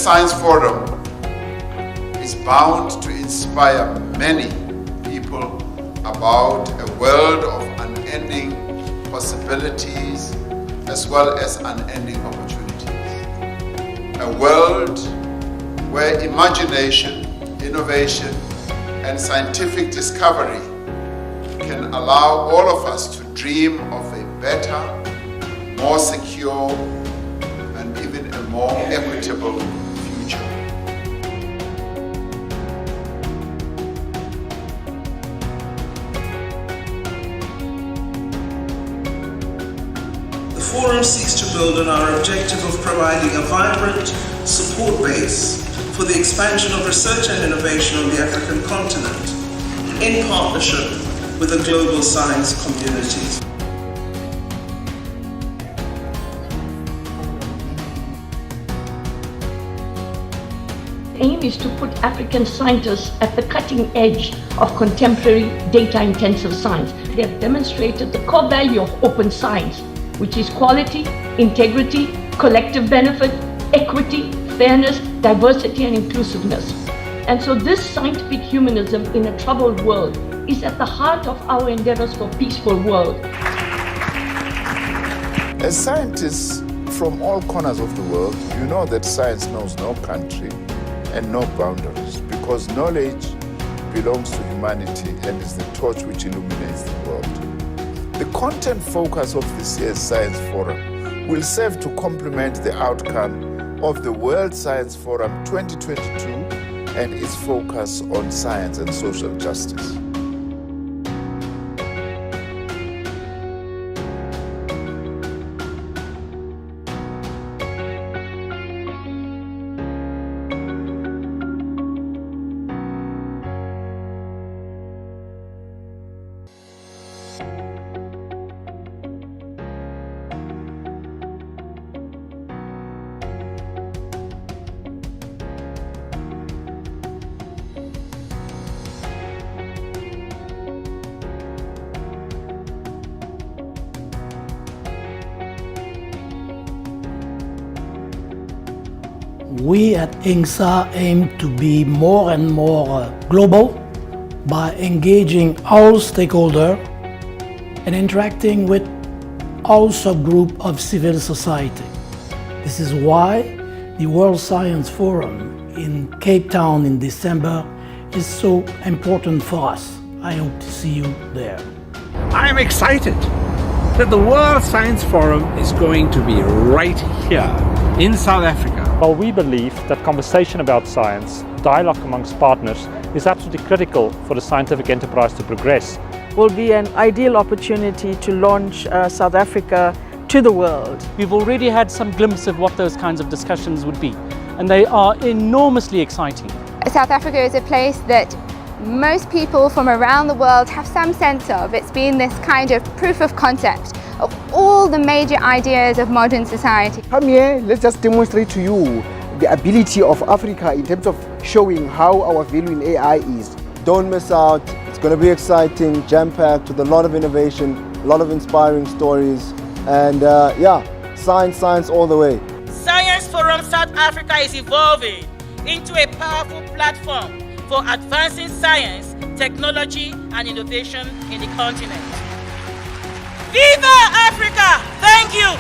Science Forum is bound to inspire many people about a world of unending possibilities as well as unending opportunities. A world where imagination, innovation, and scientific discovery can allow all of us to dream of a better, more secure, and even a more equitable future. The Forum seeks to build on our objective of providing a vibrant support base for the expansion of research and innovation on the African continent in partnership with the global science community. The aim is to put African scientists at the cutting edge of contemporary data-intensive science. They have demonstrated the core value of open science, which is quality, integrity, collective benefit, equity, fairness, diversity, and inclusiveness. And so this scientific humanism in a troubled world is at the heart of our endeavors for a peaceful world. As scientists from all corners of the world, you know that science knows no country and no boundaries, because knowledge belongs to humanity and is the torch which illuminates the world. The content focus of this year's Science Forum will serve to complement the outcome of the World Science Forum 2022 and its focus on science and social justice. We at INGSA aim to be more and more global by engaging all stakeholders and interacting with all subgroups of civil society. This is why the World Science Forum in Cape Town in December is so important for us. I hope to see you there. I am excited that the World Science Forum is going to be right here in South Africa. Well, we believe that conversation about science, dialogue amongst partners, is absolutely critical for the scientific enterprise to progress. Will be an ideal opportunity to launch South Africa to the world. We've already had some glimpse of what those kinds of discussions would be, and they are enormously exciting. South Africa is a place that most people from around the world have some sense of. It's been this kind of proof of concept of all the major ideas of modern society. Come here, let's just demonstrate to you the ability of Africa in terms of showing how our value in AI is. Don't miss out. It's going to be exciting, jam-packed with a lot of innovation, a lot of inspiring stories, and science all the way. Science Forum South Africa is evolving into a powerful platform for advancing science, technology, and innovation in the continent. Viva Africa! Thank you!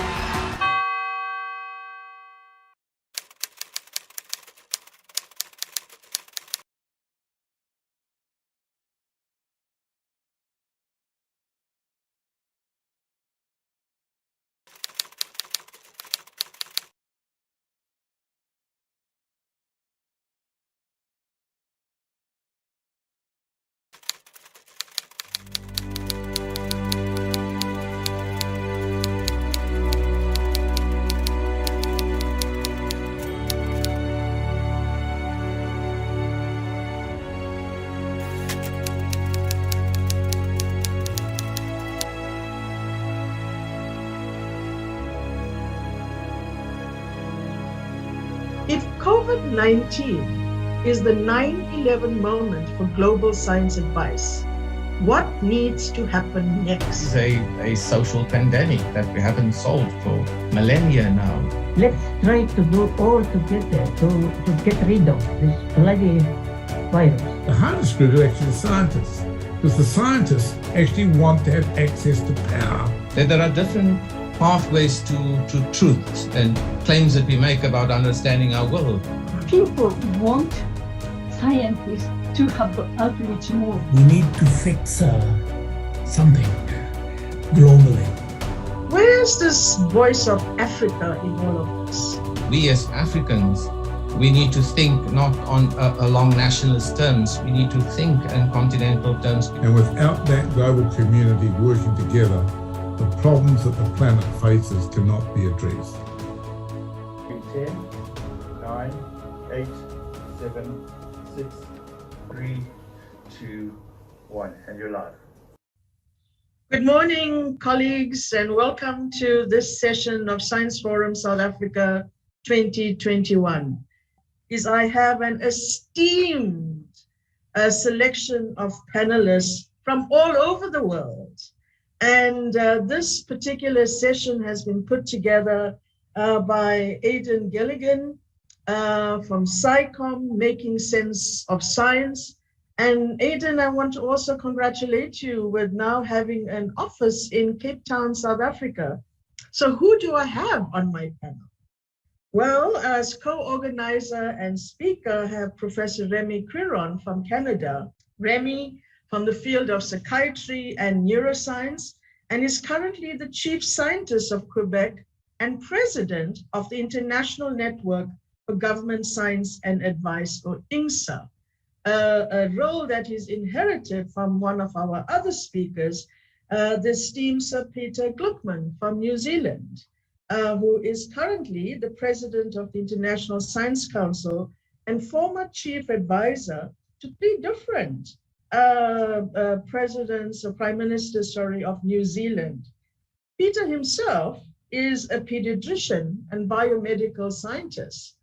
If COVID-19 is the 9/11 moment for global science advice, what needs to happen next? It's a social pandemic that we haven't solved for millennia now. Let's try to do all together to get rid of this bloody virus. The hardest group is actually the scientists, because the scientists actually want to have access to power. There are different pathways to truths and claims that we make about understanding our world. People want scientists to have the outreach more. We need to fix something globally. Where is this voice of Africa in all of this? We as Africans, we need to think not on along nationalist terms. We need to think in continental terms. And without that global community working together, the problems that the planet faces cannot be addressed. 10, 9, 8, 7, 6, 3, 2, 1, and you're live. Good morning, colleagues, and welcome to this session of Science Forum South Africa 2021. I have an esteemed selection of panelists from all over the world. And this particular session has been put together by Aidan Gilligan from SciCom, Making Sense of Science. And Aidan, I want to also congratulate you with now having an office in Cape Town, South Africa. So who do I have on my panel? Well, as co-organizer and speaker, I have Professor Remy Quiron from Canada. Remy from the field of psychiatry and neuroscience, and is currently the chief scientist of Quebec and president of the International Network for Governmental Science and Advice, or INGSA. A role that is inherited from one of our other speakers, the esteemed Sir Peter Gluckman from New Zealand, who is currently the president of the International Science Council and former chief advisor to three different presidents or prime ministers, of New Zealand. Peter himself is a pediatrician and biomedical scientist.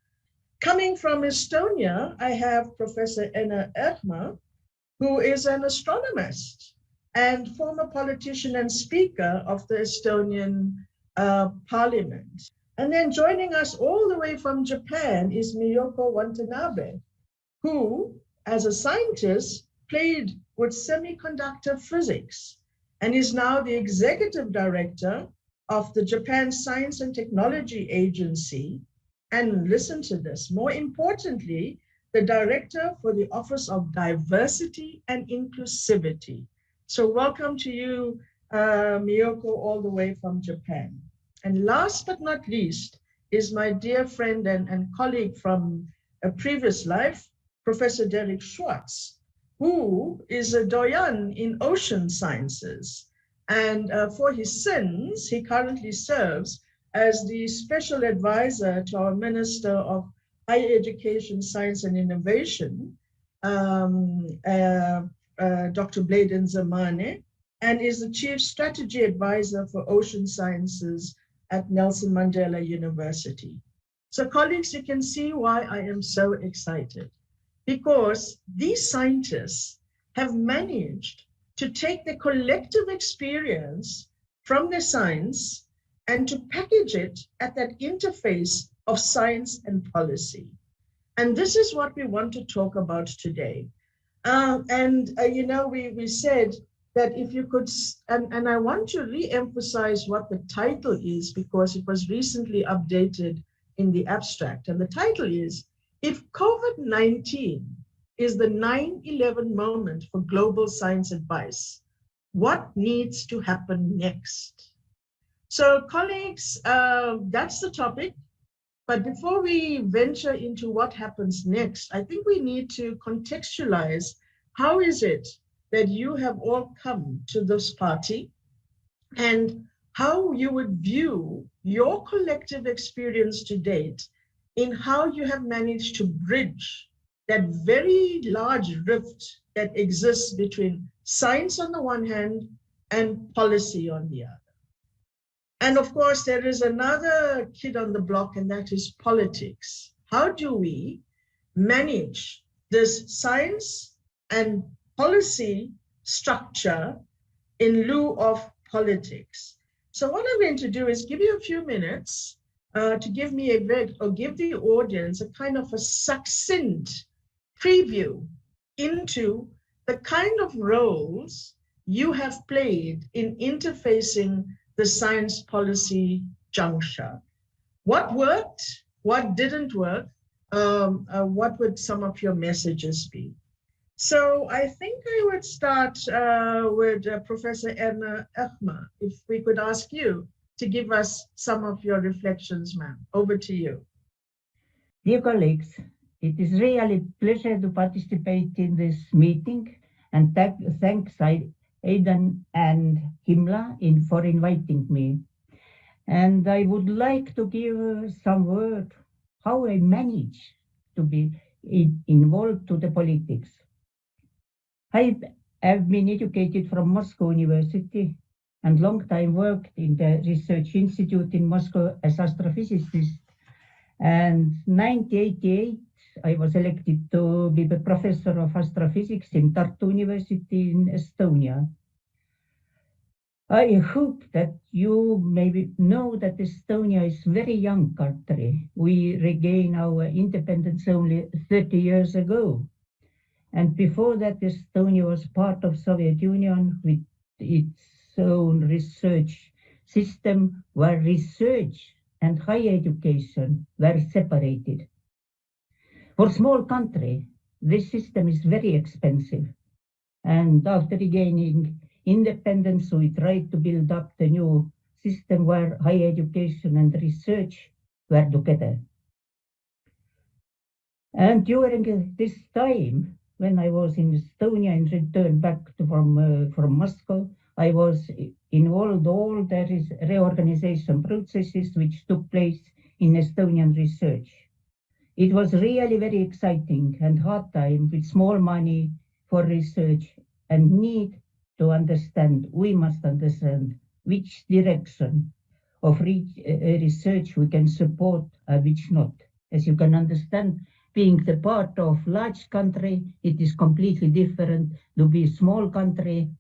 Coming from Estonia, I have Professor Enna Erma, who is an astronomist and former politician and speaker of the Estonian parliament. And then joining us all the way from Japan is Miyoko Watanabe, who, as a scientist, played with semiconductor physics and is now the executive director of the Japan Science and Technology Agency. And listen to this, more importantly, the director for the Office of Diversity and Inclusivity. So welcome to you, Miyoko, all the way from Japan. And last but not least is my dear friend and colleague from a previous life, Professor Derek Schwartz, who is a doyen in ocean sciences. And for his sins, he currently serves as the special advisor to our Minister of Higher Education, Science and Innovation, Dr. Bladen Zamane, and is the Chief Strategy Advisor for Ocean Sciences at Nelson Mandela University. So colleagues, you can see why I am so excited, because these scientists have managed to take the collective experience from the science and to package it at that interface of science and policy. And this is what we want to talk about today. We said that if you could, and I want to re-emphasize what the title is, because it was recently updated in the abstract. And the title is, if COVID-19 is the 9/11 moment for global science advice, what needs to happen next? So colleagues, that's the topic. But before we venture into what happens next, I think we need to contextualize how is it that you have all come to this party and how you would view your collective experience to date in how you have managed to bridge that very large rift that exists between science on the one hand and policy on the other. And of course, there is another kid on the block, and that is politics. How do we manage this science and policy structure in lieu of politics? So what I'm going to do is give you a few minutes to give me give the audience a kind of a succinct preview into the kind of roles you have played in interfacing the science policy juncture. What worked? What didn't work? What would some of your messages be? So I think I would start with Professor Erna Echma, if we could ask you to give us some of your reflections, ma'am. Over to you. Dear colleagues, it is really a pleasure to participate in this meeting, and thanks Aidan and Himla for inviting me. And I would like to give some word how I managed to be involved to the politics. I have been educated from Moscow University and long time worked in the research institute in Moscow as astrophysicist. And 1988, I was elected to be the professor of astrophysics in Tartu University in Estonia. I hope that you maybe know that Estonia is a very young country. We regained our independence only 30 years ago. And before that, Estonia was part of Soviet Union with its own research system, where research and higher education were separated. For a small country, this system is very expensive. And after regaining independence, we tried to build up the new system where higher education and research were together. And during this time, when I was in Estonia and returned back from Moscow, I was involved in all the reorganization processes which took place in Estonian research. It was really very exciting and hard time with small money for research and need to understand, we must understand which direction of research we can support and which not. As you can understand, being the part of large country, it is completely different to be a small country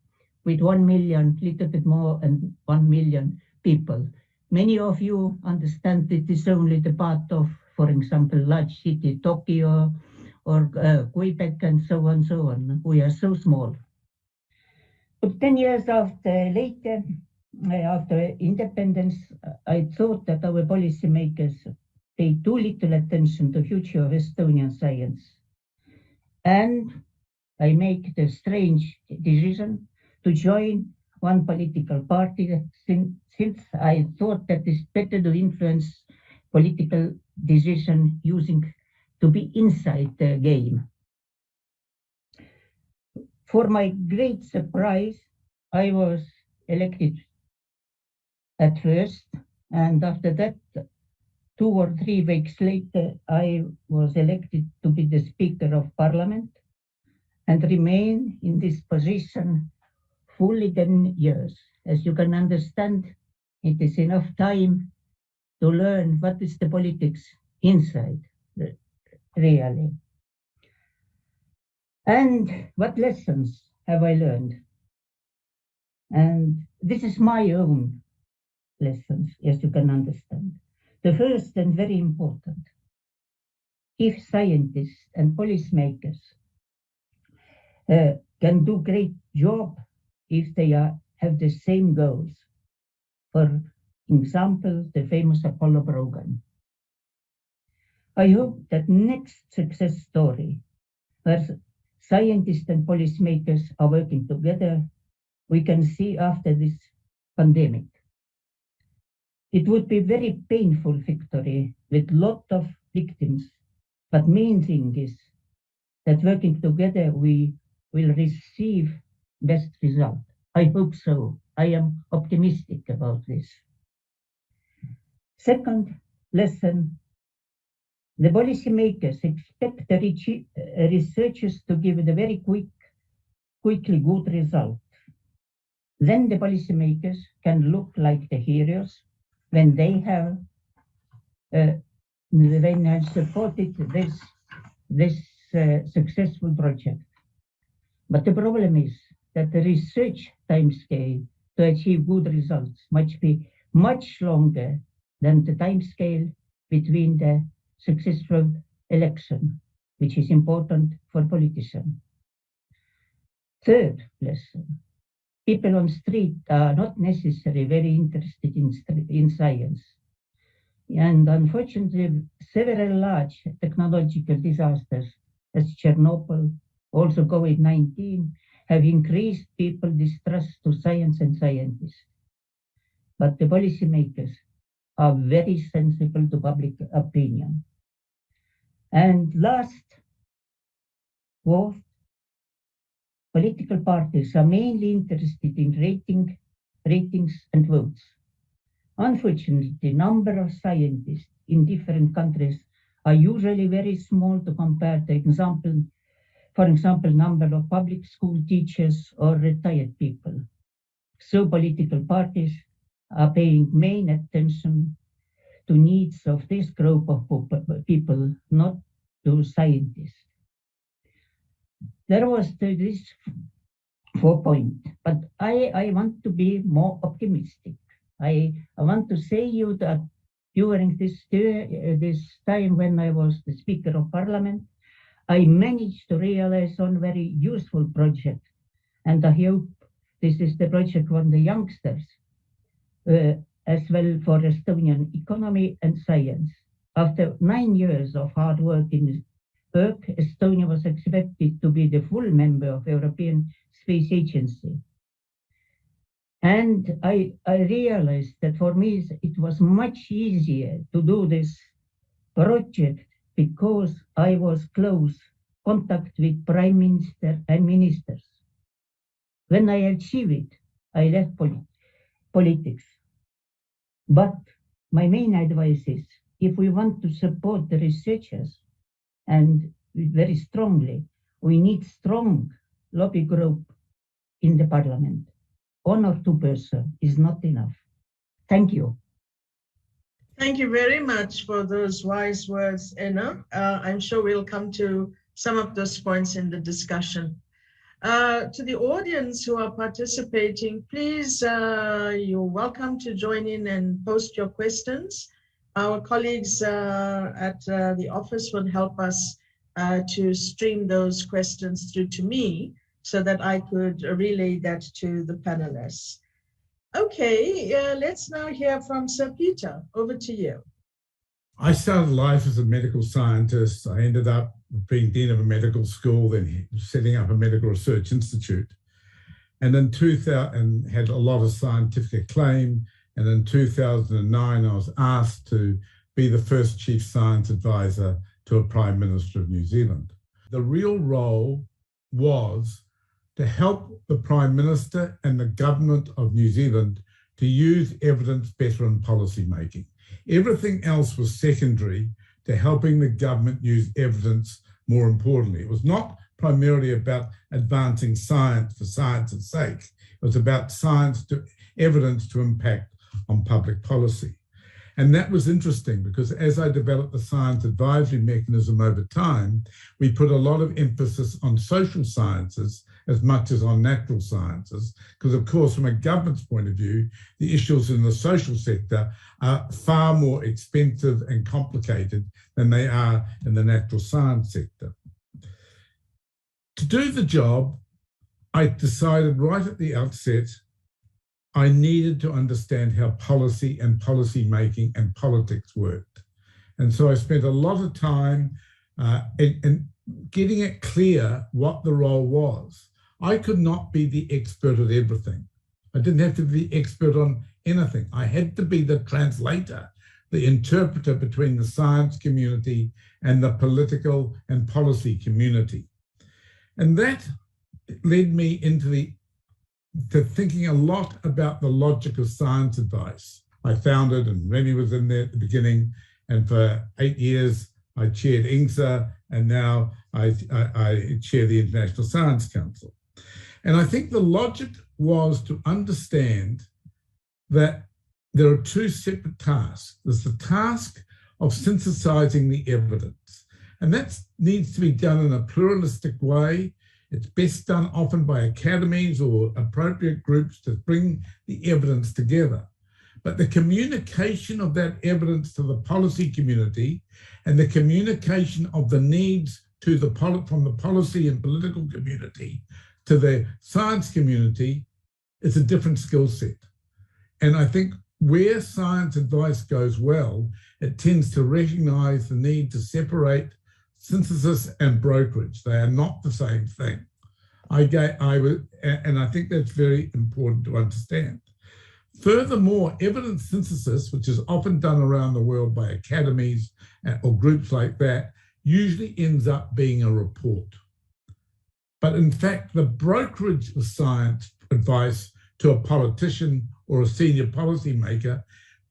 with 1 million, little bit more than 1 million people. Many of you understand it is only the part of, for example, large city, Tokyo or Quebec and so on. We are so small. But 10 years later, after independence, I thought that our policymakers pay too little attention to the future of Estonian science. And I make the strange decision to join one political party since I thought that it's better to influence political decision using to be inside the game. For my great surprise, I was elected at first, and after that, 2 or 3 weeks later, I was elected to be the Speaker of Parliament and remain in this position fully 10 years. As you can understand, it is enough time to learn what is the politics inside, really. And what lessons have I learned? And this is my own lessons, as you can understand. The first and very important, if scientists and policymakers can do great job if they have the same goals. For example, the famous Apollo program. I hope that next success story, where scientists and policymakers are working together, we can see after this pandemic. It would be very painful victory with lot of victims, but main thing is that working together we will receive best result. I hope so. I am optimistic about this. Second lesson, the policymakers expect the researchers to give a very quickly good result. Then the policymakers can look like the heroes when they have supported this successful project. But the problem is that the research timescale to achieve good results must be much longer than the timescale between the successful election, which is important for politicians. Third lesson, people on street are not necessarily very interested in science. And unfortunately, several large technological disasters, as Chernobyl, also COVID-19, have increased people's distrust to science and scientists. But the policymakers are very sensible to public opinion. And last, fourth, political parties are mainly interested in ratings and votes. Unfortunately, the number of scientists in different countries are usually very small to compare the for example, number of public school teachers or retired people. So political parties are paying main attention to needs of this group of people, not to scientists. There was this 4 point, but I want to be more optimistic. I want to say you that during this time when I was the Speaker of Parliament, I managed to realize one very useful project, and I hope this is the project for the youngsters, as well for Estonian economy and science. After 9 years of hard work in work, Estonia was expected to be the full member of European Space Agency. And I realized that for me, it was much easier to do this project because I was close contact with Prime Minister and ministers. When I achieved it, I left politics. But my main advice is, if we want to support the researchers, and very strongly, we need strong lobby group in the Parliament. 1 or 2 persons is not enough. Thank you. Thank you very much for those wise words, Enna. I'm sure we'll come to some of those points in the discussion. To the audience who are participating, please, you're welcome to join in and post your questions. Our colleagues at the office will help us to stream those questions through to me so that I could relay that to the panelists. Okay, let's now hear from Sir Peter. Over to you. I started life as a medical scientist. I ended up being Dean of a medical school, then setting up a medical research institute. And in 2000, had a lot of scientific acclaim. And in 2009, I was asked to be the first Chief Science Advisor to a Prime Minister of New Zealand. The real role was to help the Prime Minister and the Government of New Zealand to use evidence better in policy making. Everything else was secondary to helping the government use evidence more importantly. It was not primarily about advancing science for science's sake. It was about evidence to impact on public policy. And that was interesting because as I developed the science advisory mechanism over time, we put a lot of emphasis on social sciences as much as on natural sciences, because of course, from a government's point of view, the issues in the social sector are far more expensive and complicated than they are in the natural science sector. To do the job, I decided right at the outset, I needed to understand how policy and policy making and politics worked. And so I spent a lot of time in getting it clear what the role was. I could not be the expert at everything. I didn't have to be the expert on anything. I had to be the translator, the interpreter between the science community and the political and policy community. And that led me to thinking a lot about the logic of science advice. I founded, and Remy was in there at the beginning, and for 8 years I chaired INGSA, and now I chair the International Science Council. And I think the logic was to understand that there are 2 separate tasks. There's the task of synthesizing the evidence, and that needs to be done in a pluralistic way. It's best done often by academies or appropriate groups to bring the evidence together. but the communication of that evidence to the policy community and the communication of the needs to from the policy and political community to the science community is a different skill set. And I think where science advice goes well, it tends to recognize the need to separate synthesis and brokerage. They are not the same thing. And I think that's very important to understand. Furthermore, evidence synthesis, which is often done around the world by academies or groups like that, usually ends up being a report. But in fact, the brokerage of science advice to a politician or a senior policymaker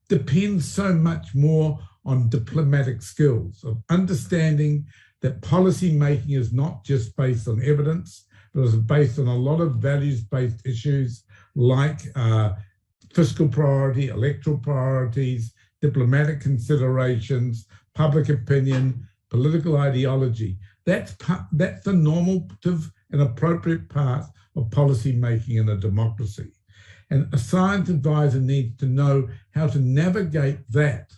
depends so much more on diplomatic skills of understanding that policy making is not just based on evidence, but is based on a lot of values-based issues like fiscal priority, electoral priorities, diplomatic considerations, public opinion, political ideology. That's the normative and appropriate part of policy making in a democracy. And a science advisor needs to know how to navigate that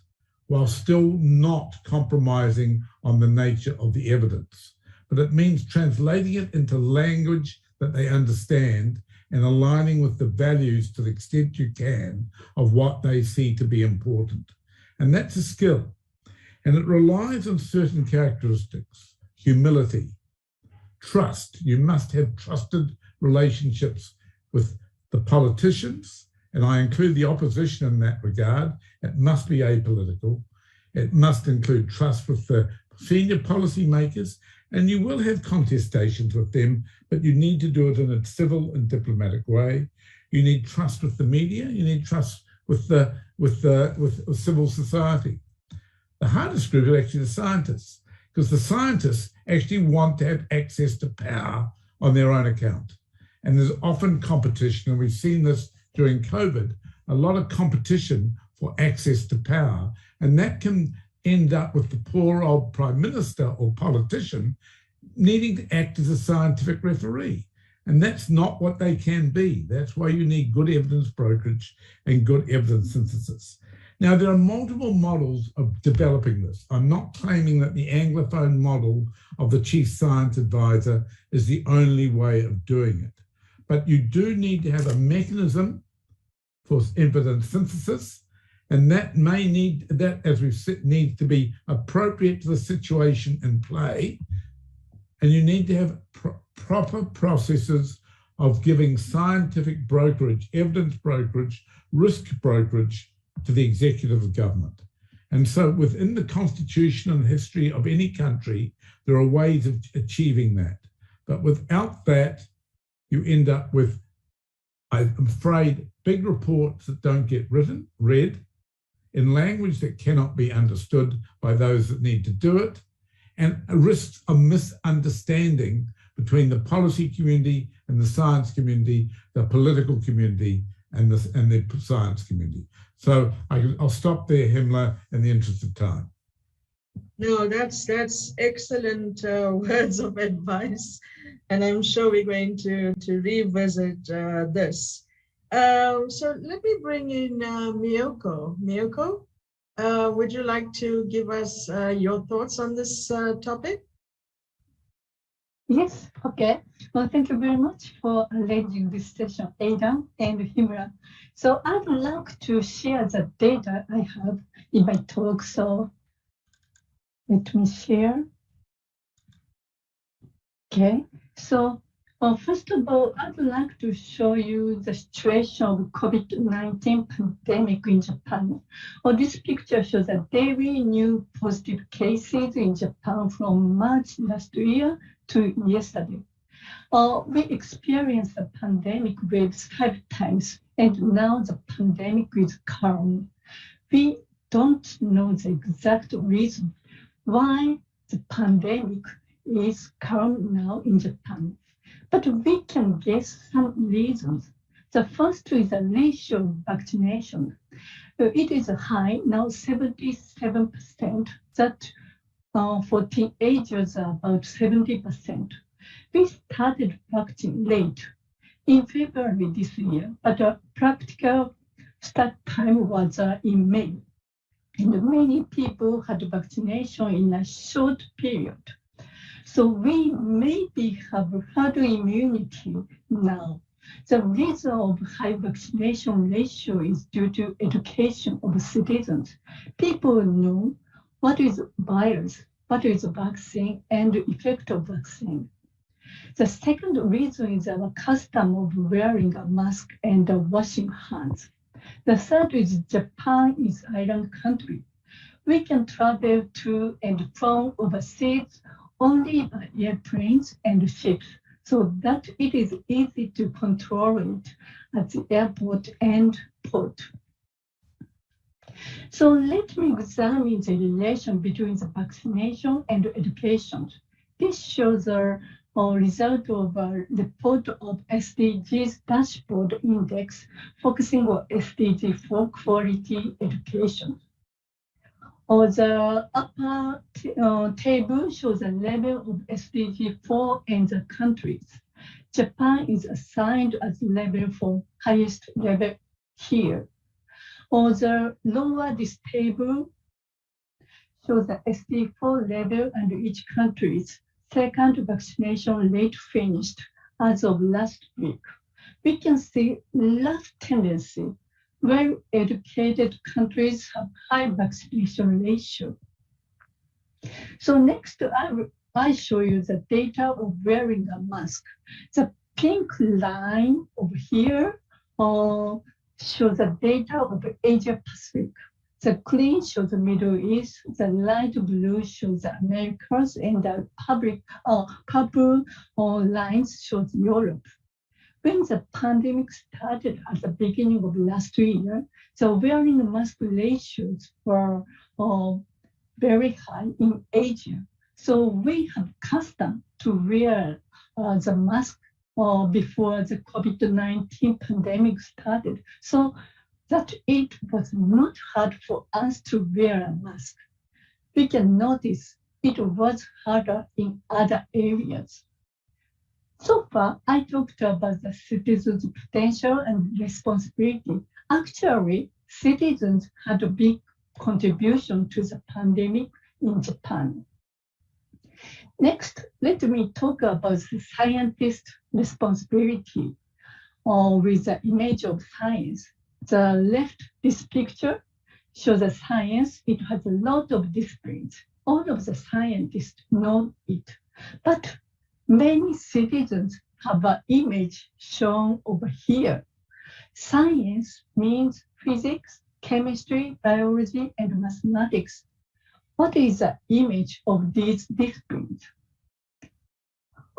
while still not compromising on the nature of the evidence. But it means translating it into language that they understand and aligning with the values to the extent you can of what they see to be important. And that's a skill. And it relies on certain characteristics: humility, trust. You must have trusted relationships with the politicians, and I include the opposition in that regard. It must be apolitical. It must include trust with the senior policymakers, and you will have contestations with them, but you need to do it in a civil and diplomatic way. You need trust with the media. You need trust with civil society. The hardest group are actually the scientists, because the scientists actually want to have access to power on their own account. And there's often competition, and we've seen this during COVID, a lot of competition for access to power. And that can end up with the poor old prime minister or politician needing to act as a scientific referee. And that's not what they can be. That's why you need good evidence brokerage and good evidence synthesis. Now, there are multiple models of developing this. I'm not claiming that the Anglophone model of the chief science advisor is the only way of doing it. But you do need to have a mechanism for evidence synthesis, and that may need, that as we've said, needs to be appropriate to the situation in play. And you need to have proper processes of giving scientific brokerage, evidence brokerage, risk brokerage to the executive of government. And so within the constitution and history of any country, there are ways of achieving that. But without that, you end up with, I'm afraid, big reports that don't get read in language that cannot be understood by those that need to do it, and risks of misunderstanding between the policy community and the science community, the political community and the science community. So I'll stop there, Himla, in the interest of time. No, that's excellent words of advice, and I'm sure we're going to revisit this. So let me bring in Miyoko. Miyoko, would you like to give us your thoughts on this topic? Yes, okay. Well, thank you very much for arranging this session, Aidan and Himura. So I'd like to share the data I have in my talk. So let me share. Okay, so first of all, I'd like to show you the situation of COVID-19 pandemic in Japan. This picture shows the daily new positive cases in Japan from March last year to yesterday. We experienced the pandemic waves 5 times, and now the pandemic is calm. We don't know the exact reason why the pandemic is calm now in Japan, but we can guess some reasons. The first is the ratio of vaccination. It is high, now 77%, that for teenagers about 70%. We started vaccine late in February this year, but practical Start time was in May, and many people had vaccination in a short period. So we maybe have herd immunity now. The reason of high vaccination ratio is due to education of citizens. People know what is virus, what is vaccine, and the effect of vaccine. The second reason is our custom of wearing a mask and washing hands. The third is Japan is an island country. We can travel to and from overseas only by airplanes and ships, so that it is easy to control it at the airport and port. So let me examine the relation between the vaccination and education. This shows a result of a report of SDGs Dashboard Index focusing on SDG 4 quality education. The upper table shows the level of SDG 4 in the countries. Japan is assigned as level for highest level here. The lower this table shows the SDG 4 level and each country's second vaccination rate finished as of last week. We can see last tendency. Well-educated countries have high vaccination ratio. So next, I show you the data of wearing a mask. The pink line over here shows the data of Asia Pacific. The green shows the Middle East, the light blue shows the Americas, and the purple lines shows Europe. When the pandemic started at the beginning of last year, the wearing mask ratios were very high in Asia. So we have custom to wear the mask before the COVID-19 pandemic started, so that it was not hard for us to wear a mask. We can notice it was harder in other areas. So far, I talked about the citizens' potential and responsibility. Actually, citizens had a big contribution to the pandemic in Japan. Next, let me talk about the scientist responsibility with the image of science. The left, this picture shows the science. It has a lot of disciplines. All of the scientists know it, but many citizens have an image shown over here. Science means physics, chemistry, biology, and mathematics. What is the image of these disciplines?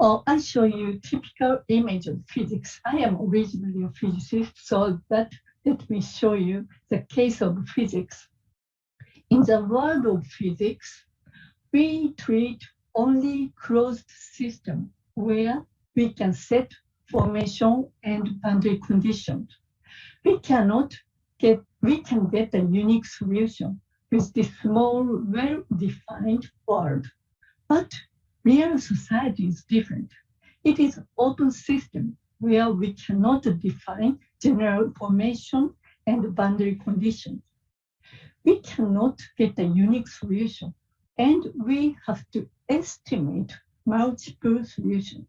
I show you typical image of physics. I am originally a physicist, so let me show you the case of physics. In the world of physics, we treat only closed system where we can set formation and boundary conditions. We can get a unique solution with this small, well-defined world. But real society is different. It is an open system where we cannot define general formation and boundary conditions. We cannot get a unique solution, and we have to estimate multiple solutions.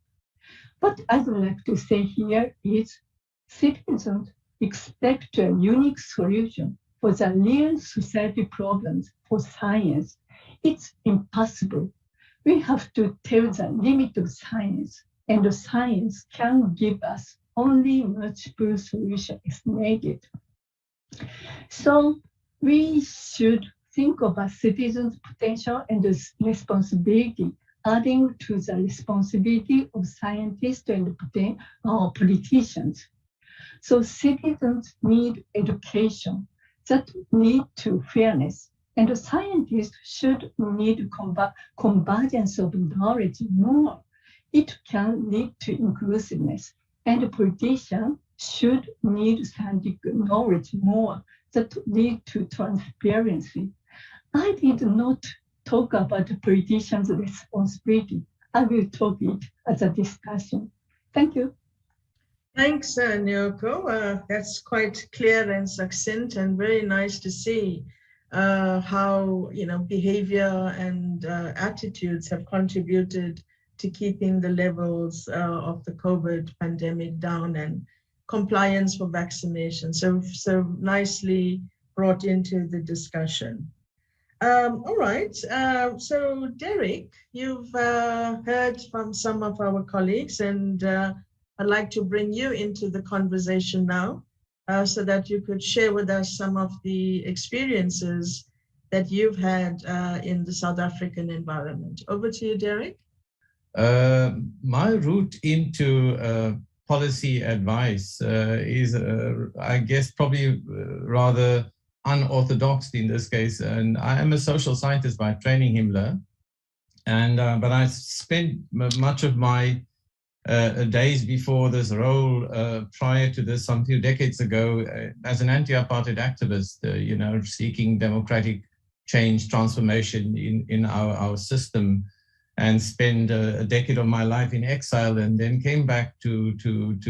What I would like to say here is citizens expect a unique solution for the real society problems for science. It's impossible. We have to tell the limit of science, and the science can give us only multiple solutions estimated. So we should think of a citizen's potential and responsibility, adding to the responsibility of scientists and politicians. So citizens need education that lead to fairness, and the scientists should need convergence of knowledge more. It can lead to inclusiveness, and the politicians should need scientific knowledge more that lead to transparency. I did not talk about the politicians' responsibility. I will talk it as a discussion. Thank you. Thanks, Nyoko. That's quite clear and succinct, and very nice to see how behavior and attitudes have contributed to keeping the levels of the COVID pandemic down and compliance for vaccination. So nicely brought into the discussion. All right. So Derek, you've heard from some of our colleagues, and I'd like to bring you into the conversation now so that you could share with us some of the experiences that you've had in the South African environment. Over to you, Derek. My route into policy advice is, I guess, probably rather unorthodox in this case. And I am a social scientist by training, Himmler. And but I spent much of my days before this role, prior to this, some few decades ago, as an anti-apartheid activist, seeking democratic change, transformation in our system, and spend a decade of my life in exile, and then came back to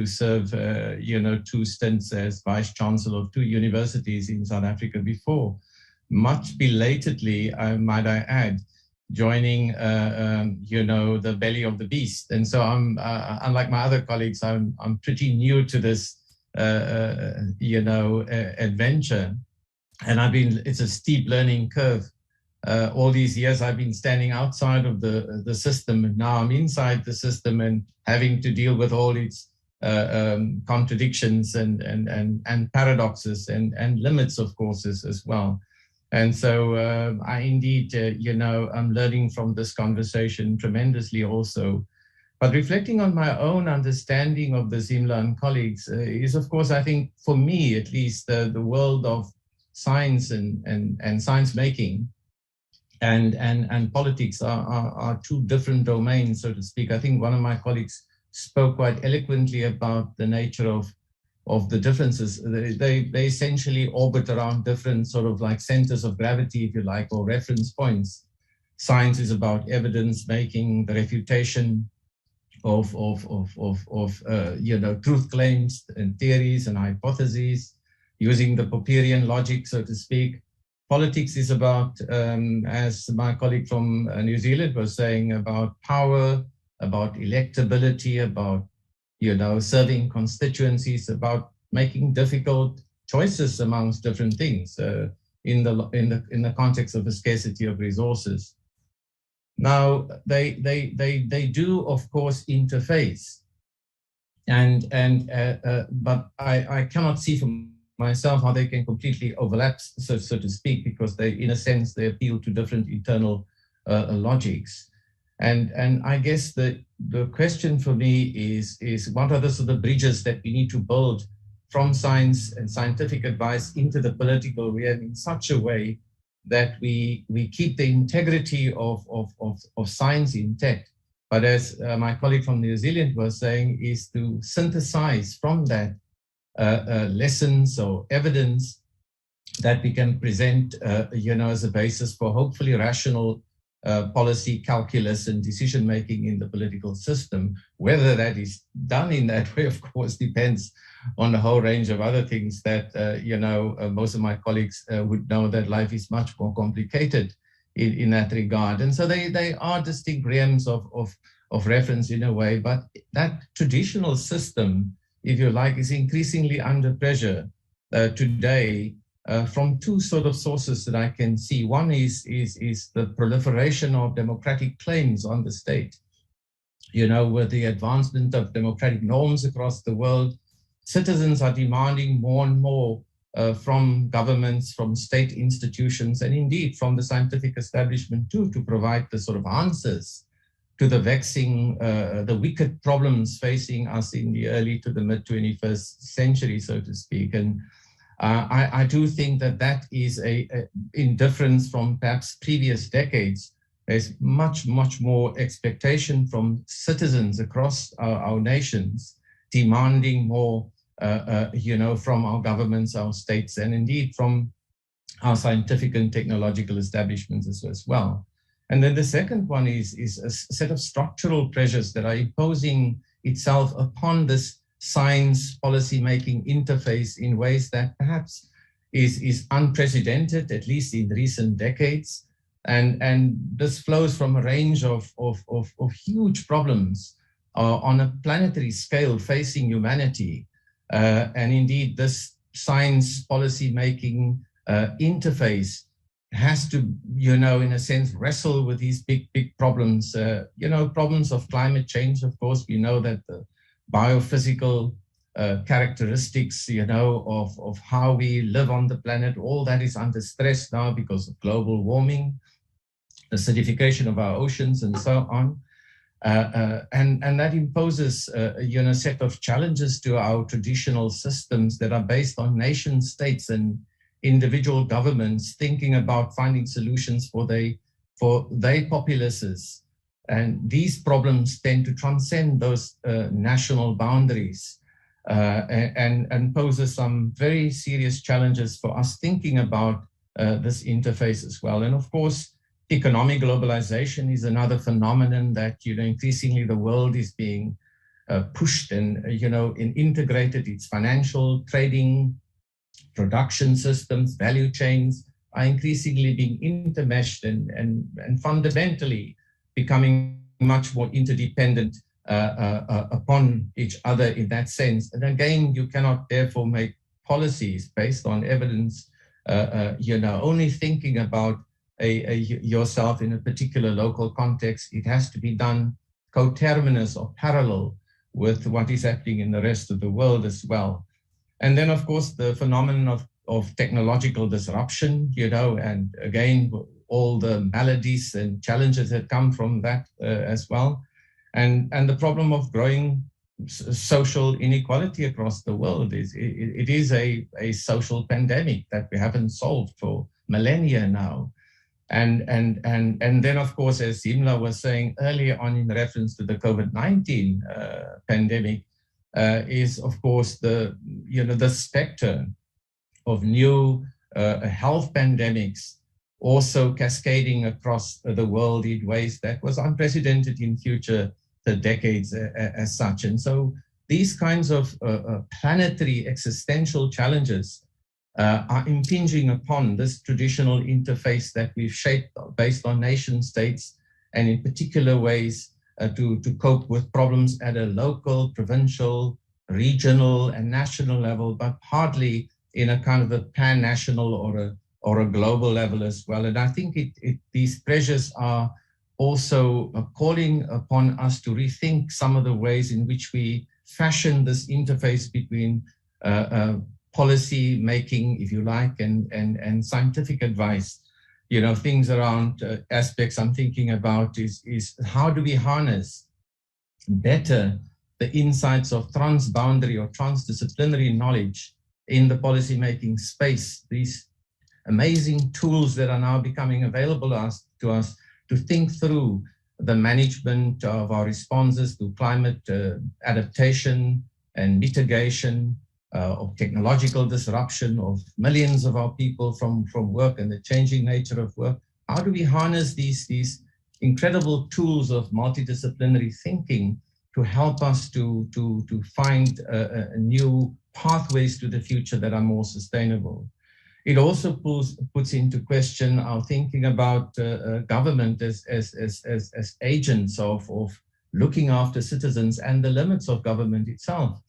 serve, 2 stints as vice chancellor of 2 universities in South Africa before, much belatedly, might I add, joining, the belly of the beast. And so I'm, unlike my other colleagues, I'm pretty new to this, adventure. And it's a steep learning curve. All these years I've been standing outside of the system, and now I'm inside the system and having to deal with all its contradictions and paradoxes and limits, of course, as well. And so I indeed, I'm learning from this conversation tremendously also. But reflecting on my own understanding of the Zealand colleagues is, of course, I think, for me at least, the world of science and science making and politics are 2 different domains, so to speak. I think one of my colleagues spoke quite eloquently about the nature of the differences. They essentially orbit around different sort of like centers of gravity, if you like, or reference points. Science is about evidence making, the refutation of truth claims and theories and hypotheses, using the Popperian logic, so to speak. Politics is about, as my colleague from New Zealand was saying, about power, about electability, about serving constituencies, about making difficult choices amongst different things in the context of a scarcity of resources. Now they do, of course, interface, but I cannot see from myself how they can completely overlap, so to speak, because they, in a sense, they appeal to different internal logics. And I guess the question for me is what are the sort of bridges that we need to build from science and scientific advice into the political realm in such a way that we keep the integrity of science intact. But as my colleague from New Zealand was saying, is to synthesize from that lessons or evidence that we can present, as a basis for hopefully rational policy calculus and decision making in the political system. Whether that is done in that way, of course, depends on a whole range of other things that, most of my colleagues would know that life is much more complicated in that regard. And so they are distinct realms of reference in a way, but that traditional system, if you like, is increasingly under pressure today from 2 sort of sources that I can see. One is the proliferation of democratic claims on the state. With the advancement of democratic norms across the world, citizens are demanding more and more from governments, from state institutions, and indeed from the scientific establishment too, to provide the sort of answers to the vexing, the wicked problems facing us in the early to the mid-21st century, so to speak. And I do think that is in difference from perhaps previous decades. There's much, much more expectation from citizens across our nations, demanding more, from our governments, our states, and indeed from our scientific and technological establishments as well. And then the second one is a set of structural pressures that are imposing itself upon this science policy-making interface in ways that perhaps is unprecedented, at least in recent decades. And this flows from a range of huge problems on a planetary scale facing humanity. And indeed, this science policy-making interface has to, in a sense, wrestle with these big problems. Problems of climate change, of course. We know that the biophysical characteristics, of how we live on the planet, all that is under stress now because of global warming, the acidification of our oceans, and so on. And that imposes, a set of challenges to our traditional systems that are based on nation states and individual governments thinking about finding solutions for their populaces. And these problems tend to transcend those national boundaries and poses some very serious challenges for us thinking about this interface as well. And of course, economic globalization is another phenomenon that, increasingly the world is being pushed and, integrated. Its financial, trading, production systems, value chains are increasingly being intermeshed and fundamentally becoming much more interdependent upon each other in that sense. And again, you cannot therefore make policies based on evidence, only thinking about yourself in a particular local context. It has to be done coterminous or parallel with what is happening in the rest of the world as well. And then, of course, the phenomenon of technological disruption, and again, all the maladies and challenges that come from that as well. And the problem of growing social inequality across the world is a social pandemic that we haven't solved for millennia now. And then, of course, as Zimla was saying earlier on in reference to the COVID-19 pandemic, is, of course, the specter of new health pandemics also cascading across the world in ways that was unprecedented in future decades as such. And so these kinds of planetary existential challenges are impinging upon this traditional interface that we've shaped based on nation states, and in particular ways to cope with problems at a local, provincial, regional, and national level, but hardly in a kind of a pan-national or a global level as well. And I think these pressures are also calling upon us to rethink some of the ways in which we fashion this interface between policy making, if you like, and scientific advice. Things around aspects I'm thinking about is how do we harness better the insights of transboundary or transdisciplinary knowledge in the policy-making space, these amazing tools that are now becoming available to us to think through the management of our responses to climate adaptation and mitigation, of technological disruption of millions of our people from work and the changing nature of work. How do we harness these incredible tools of multidisciplinary thinking to help us to find new pathways to the future that are more sustainable? It also puts into question our thinking about government as agents of looking after citizens and the limits of government itself.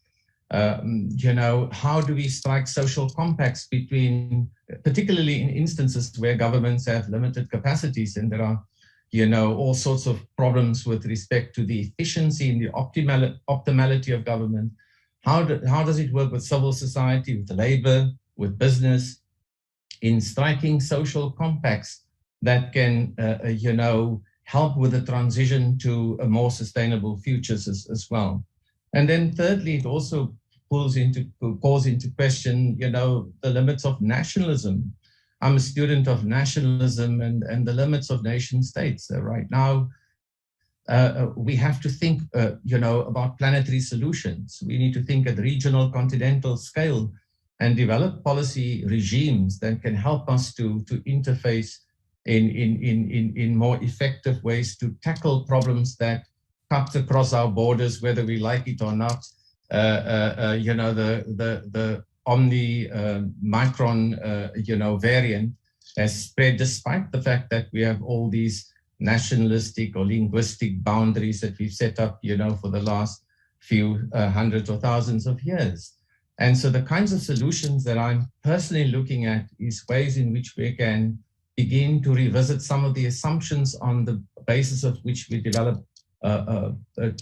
How do we strike social compacts between, particularly in instances where governments have limited capacities and there are, all sorts of problems with respect to the efficiency and the optimality of government? How does it work with civil society, with labor, with business, in striking social compacts that can, help with the transition to a more sustainable futures as well? And then thirdly, it also calls into question, the limits of nationalism. I'm a student of nationalism and the limits of nation states. Right now, we have to think, about planetary solutions. We need to think at regional, continental scale and develop policy regimes that can help us to interface in more effective ways to tackle problems that cut across our borders, whether we like it or not. the Omicron, variant has spread, despite the fact that we have all these nationalistic or linguistic boundaries that we've set up, for the last few hundreds or thousands of years. And so the kinds of solutions that I'm personally looking at is ways in which we can begin to revisit some of the assumptions on the basis of which we develop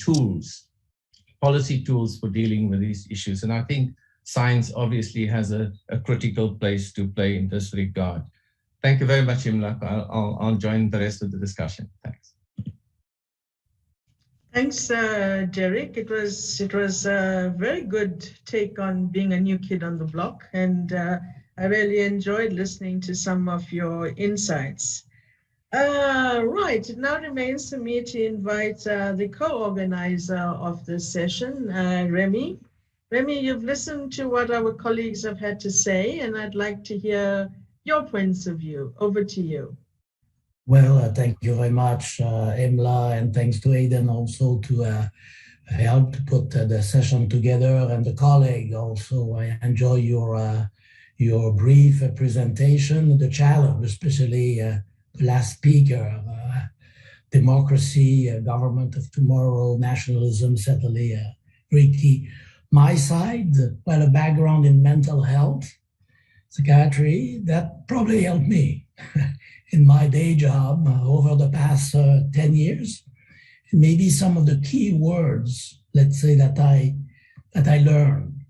tools, policy tools for dealing with these issues. And I think science obviously has a critical place to play in this regard. Thank you very much, Imlak. I'll join the rest of the discussion. Thanks. Thanks, Derek. It was a very good take on being a new kid on the block, and I really enjoyed listening to some of your insights. Right, it now remains for me to invite the co-organizer of this session, Remy. Remy, you've listened to what our colleagues have had to say, and I'd like to hear your points of view. Over to you. Well, thank you very much, Imla, and thanks to Aidan also to help to put the session together, and the colleague also. I enjoy your brief presentation, the challenge, especially the last speaker, democracy, government of tomorrow, nationalism, certainly very key. My side, well, a background in mental health, psychiatry, that probably helped me in my day job over the past 10 years. And maybe some of the key words, let's say, that I learned,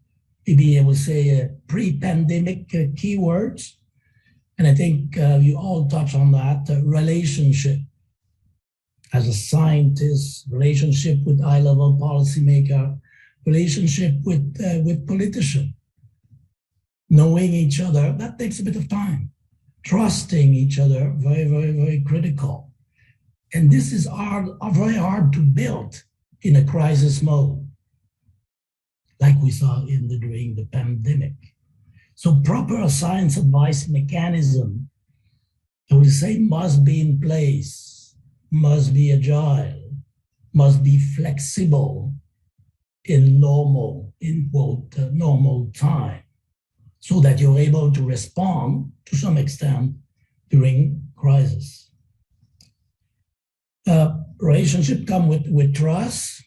maybe I would say pre-pandemic keywords. And I think you all touch on that, relationship. As a scientist, relationship with high-level policymaker, relationship with politicians. Knowing each other, that takes a bit of time. Trusting each other, very, very, very critical. And this is very hard to build in a crisis mode, like we saw during the pandemic. So proper science advice mechanism, I would say, must be in place, must be agile, must be flexible in normal, in quote, normal time, so that you're able to respond to some extent during crisis. Relationship come with trust,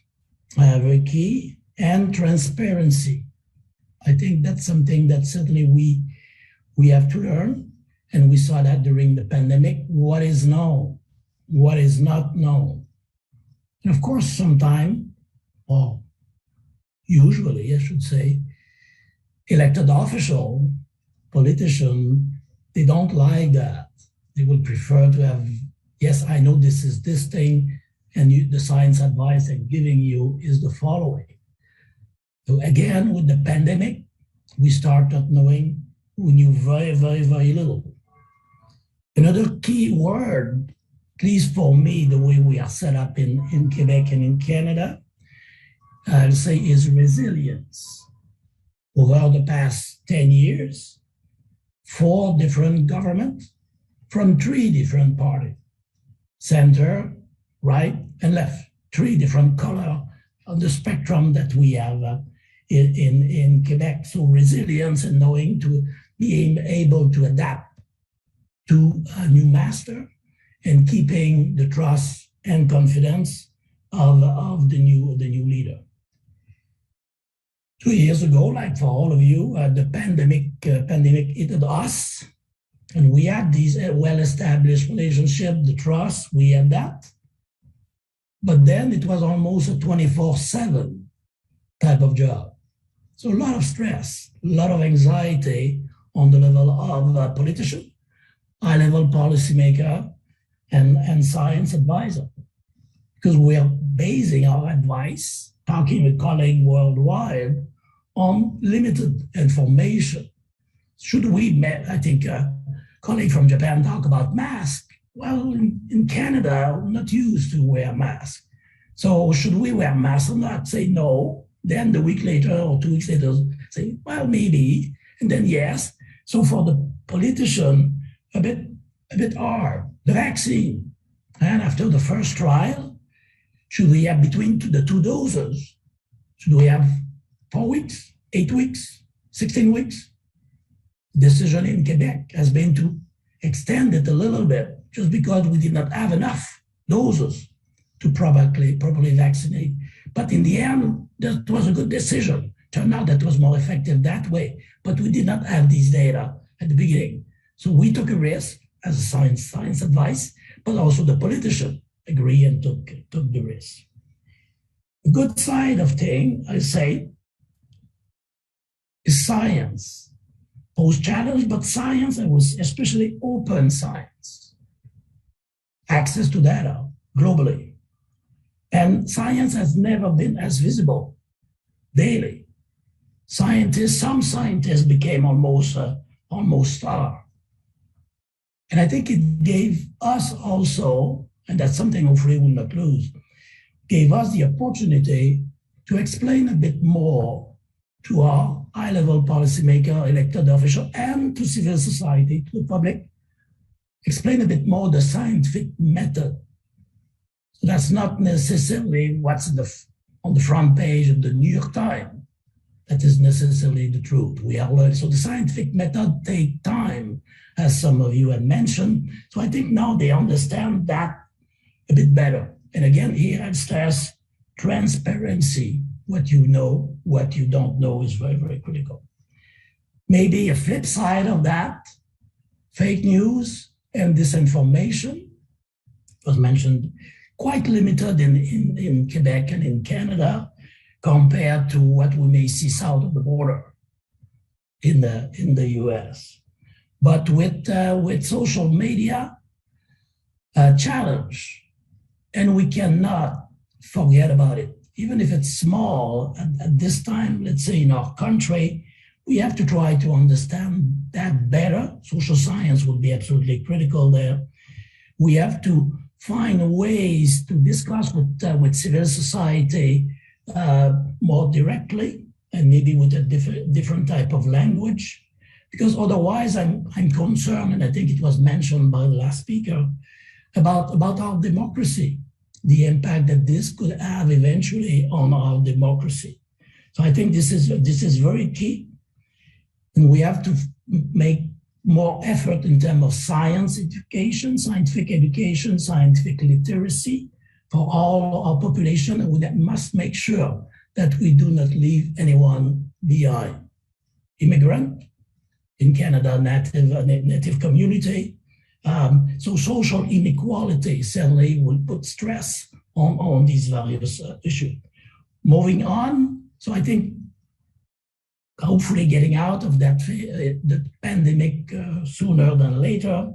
very key, and transparency. I think that's something that certainly we have to learn, and we saw that during the pandemic. What is known, what is not known. And of course, sometimes, or usually, I should say, elected official, politician, they don't like that. They would prefer to have, yes, I know this is this thing, and the science advice I'm giving you is the following. So again, with the pandemic, we started knowing, we knew very, very, very little. Another key word, at least for me, the way we are set up in Quebec and in Canada, I'll say is resilience. Over the past 10 years, 4 different governments from 3 different parties, center, right, and left, 3 different colors on the spectrum that we have in Quebec. So resilience and knowing to being able to adapt to a new master and keeping the trust and confidence of the new leader. 2 years ago, like for all of you, the pandemic hit us, and we had these well-established relationships, the trust, we had that. But then it was almost a 24/7 type of job. So a lot of stress, a lot of anxiety on the level of politician, high-level policymaker, and science advisor, because we are basing our advice, talking with colleagues worldwide, on limited information. Should we, I think a colleague from Japan talk about mask. Well, in Canada, we're not used to wear masks. So should we wear masks or not? Say no. Then the week later or 2 weeks later, say, well, maybe, and then yes. So for the politician, a bit hard. The vaccine, and after the first trial, should we have between the 2 doses? Should we have 4 weeks, 8 weeks, 16 weeks. Decision in Quebec has been to extend it a little bit just because we did not have enough doses to properly vaccinate. But in the end, that was a good decision. Turned out that was more effective that way. But we did not have these data at the beginning. So we took a risk as a science advice, but also the politician agreed and took the risk. The good side of things, I say, is science. Pose challenge, but science, and was especially open science. Access to data globally. And science has never been as visible daily. Some scientists became almost star. And I think it gave us also, and that's something hopefully we'll not lose, gave us the opportunity to explain a bit more to our high-level policymaker, elected official, and to civil society, to the public, explain a bit more the scientific method. So that's not necessarily what's on the front page of the New York Times. That is necessarily the truth. We are learning. So the scientific method takes time, as some of you had mentioned. So I think now they understand that a bit better. And again, here I stress transparency. What you know, what you don't know is very, very critical. Maybe a flip side of that, fake news and disinformation was mentioned, quite limited in Quebec and in Canada compared to what we may see south of the border in the US. But with social media, a challenge, and we cannot forget about it. Even if it's small, at this time, let's say in our country, we have to try to understand that better. Social science would be absolutely critical there. We have to find ways to discuss with civil society more directly, and maybe with a different type of language, because otherwise I'm concerned, and I think it was mentioned by the last speaker, about our democracy, the impact that this could have eventually on our democracy. So I think this is very key, and we have to make more effort in terms of science education, scientific education, scientific literacy for all our population, and we must make sure that we do not leave anyone behind. Immigrant, in Canada, native community. So social inequality certainly will put stress on these various issues. Moving on, so I think hopefully getting out of the pandemic sooner than later,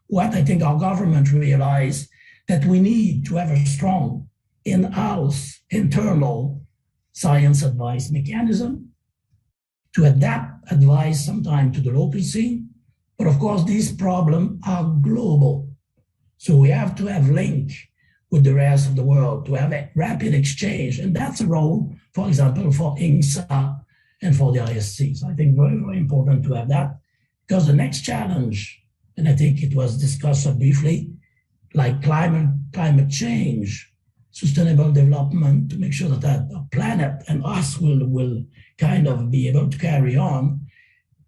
what I think our government realized that we need to have a strong in-house, internal science advice mechanism to adapt advice sometime to the local scene. But of course, these problems are global. So we have to have link with the rest of the world to have a rapid exchange. And that's a role, for example, for INGSA and for the ISC. So I think very, very important to have that, because the next challenge, and I think it was discussed briefly, like climate change, sustainable development, to make sure that our planet and us will kind of be able to carry on.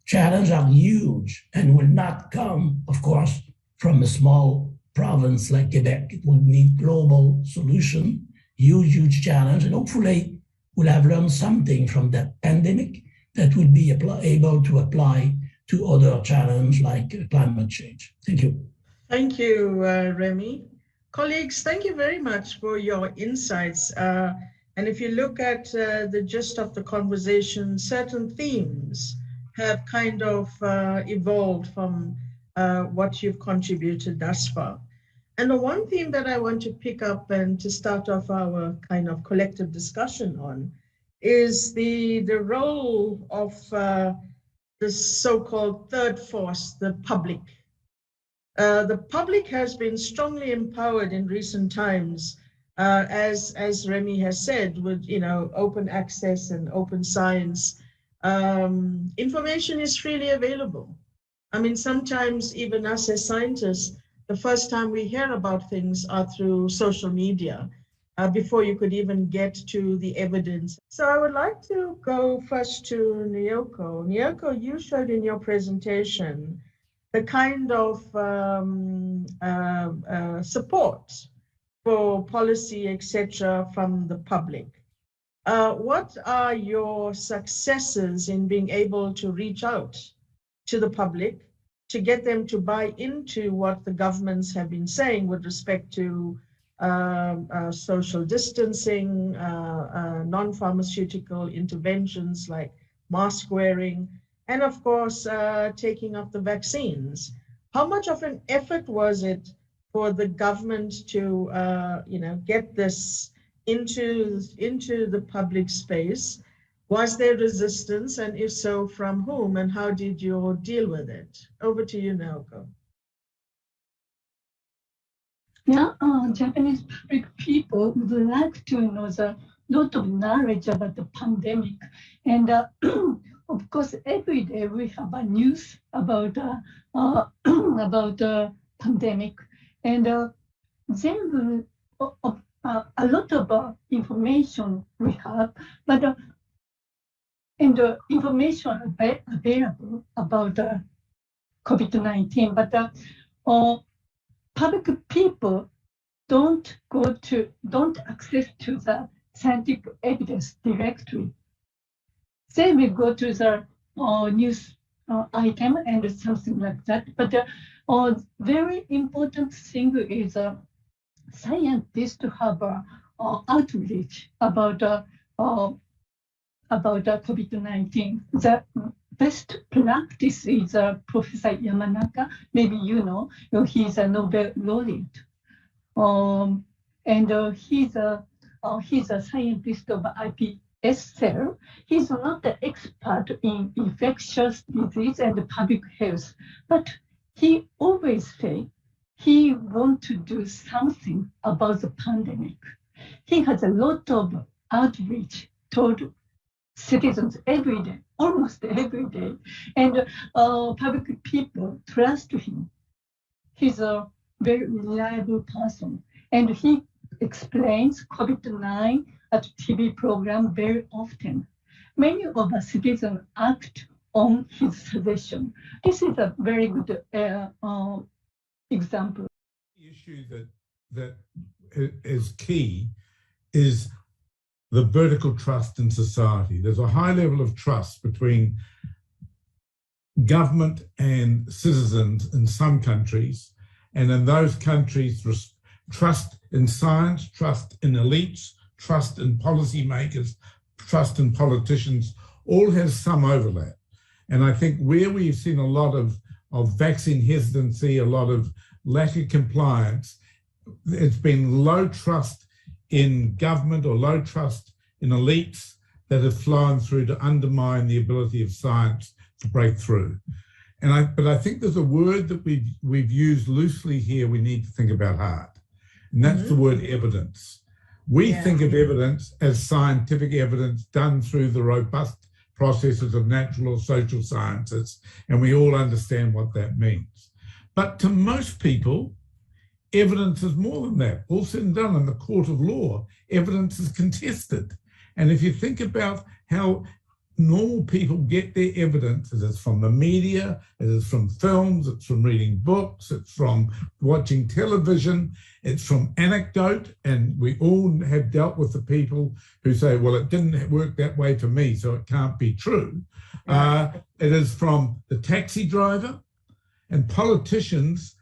Challenges are huge and will not come, of course, from a small province like Quebec. It will need global solution, huge challenge, and hopefully we'll have learned something from that pandemic that will be able to apply to other challenges like climate change. Thank you. Thank you, Remy. Colleagues, thank you very much for your insights. And if you look at the gist of the conversation, certain themes have kind of evolved from what you've contributed thus far. And the one theme that I want to pick up and to start off our kind of collective discussion on is the role of the so-called third force, the public. The public has been strongly empowered in recent times, as Remy has said, with open access and open science. Information is freely available. I mean, sometimes even us as scientists, the first time we hear about things are through social media. before you could even get to the evidence. So I would like to go first to Nyoko. Nyoko, you showed in your presentation the kind of support for policy, etc., from the public. What are your successes in being able to reach out to the public to get them to buy into what the governments have been saying with respect to social distancing, non-pharmaceutical interventions like mask wearing, and of course, taking up the vaccines? How much of an effort was it for the government to, get this into the public space? Was there resistance, and if so, from whom, and how did you deal with it? Over to you, Naoko. Yeah, Japanese public people would like to know a lot of knowledge about the pandemic, and of course, every day we have a news about the pandemic, and then a lot of information we have, but and information available about COVID-19, but public people don't access to the scientific evidence directly. They will go to the news item and something like that. But the very important thing is scientists to have outreach about COVID-19. The best practice is Professor Yamanaka. Maybe you know, he's a Nobel laureate, and he's a scientist of IPS cell. He's not the expert in infectious disease and public health, but he always say he wants to do something about the pandemic. He has a lot of outreach toward citizens every day, almost every day, and public people trust him. He's a very reliable person, and he explains COVID-19 at TV program very often. Many of our citizens act on his suggestion. This is a very good example. The issue that is key is the vertical trust in society. There's a high level of trust between government and citizens in some countries, and in those countries, trust in science, trust in elites, trust in policymakers, trust in politicians, all has some overlap. And I think where we've seen a lot of vaccine hesitancy, a lot of lack of compliance, it's been low trust in government or low trust in elites that have flown through to undermine the ability of science to break through. But I think there's a word that we've used loosely here we need to think about hard, and that's the word evidence. We think of evidence as scientific evidence done through the robust processes of natural or social sciences, and we all understand what that means. But to most people, evidence is more than that. All said and done in the court of law, evidence is contested. And if you think about how normal people get their evidence, it is from the media, it is from films, it's from reading books, it's from watching television, it's from anecdote, and we all have dealt with the people who say, well, it didn't work that way for me, so it can't be true. It is from the taxi driver, and politicians.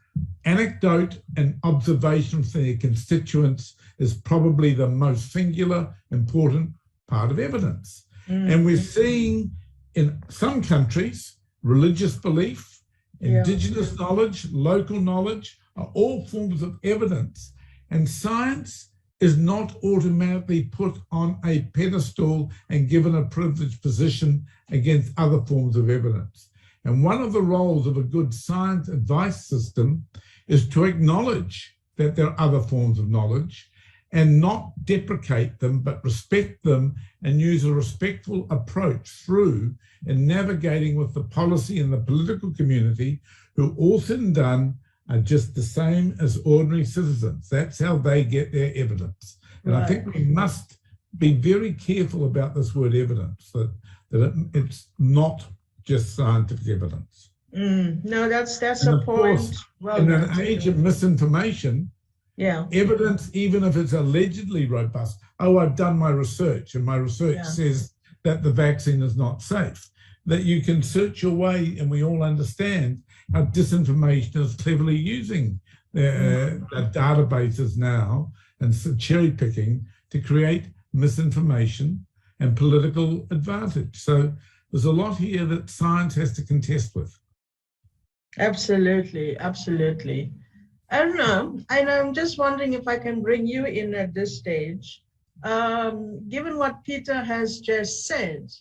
Anecdote and observation from their constituents is probably the most singular, important part of evidence. And we're seeing in some countries, religious belief, indigenous knowledge, local knowledge are all forms of evidence. And science is not automatically put on a pedestal and given a privileged position against other forms of evidence. And one of the roles of a good science advice system is to acknowledge that there are other forms of knowledge and not deprecate them, but respect them and use a respectful approach through in navigating with the policy and the political community, who all said and done are just the same as ordinary citizens. That's how they get their evidence. And I think we must be very careful about this word evidence, that it's not just scientific evidence. No, that's And a of point. course, Well, in an age of misinformation, yeah, evidence, even if it's allegedly robust, I've done my research and my research says that the vaccine is not safe, that you can search your way, and we all understand how disinformation is cleverly using the databases now and cherry picking to create misinformation and political advantage. So there's a lot here that science has to contest with. Absolutely, absolutely. I don't know, and I'm just wondering if I can bring you in at this stage. Given what Peter has just said,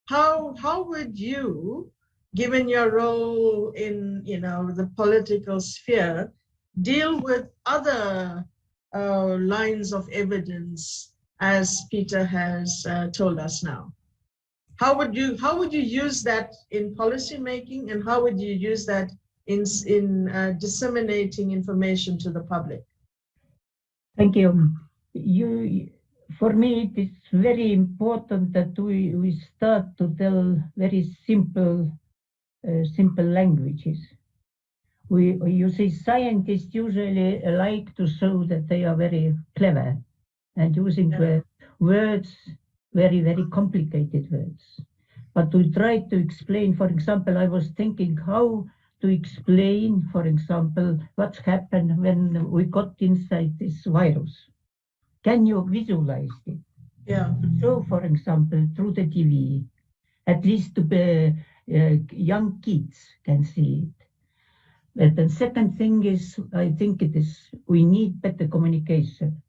how would you, given your role in the political sphere, deal with other lines of evidence, as Peter has told us now? How would you use that in policy making, and how would you use that in disseminating information to the public? Thank you. For me, it is very important that we start to tell very simple languages. You see, scientists usually like to show that they are very clever and using words, very, very complicated words. But we try to explain, for example, I was thinking how to explain, for example, what's happened when we got inside this virus. Can you visualize it? Yeah. So, for example, through the TV, at least the young kids can see it. But the second thing is, I think we need better communication.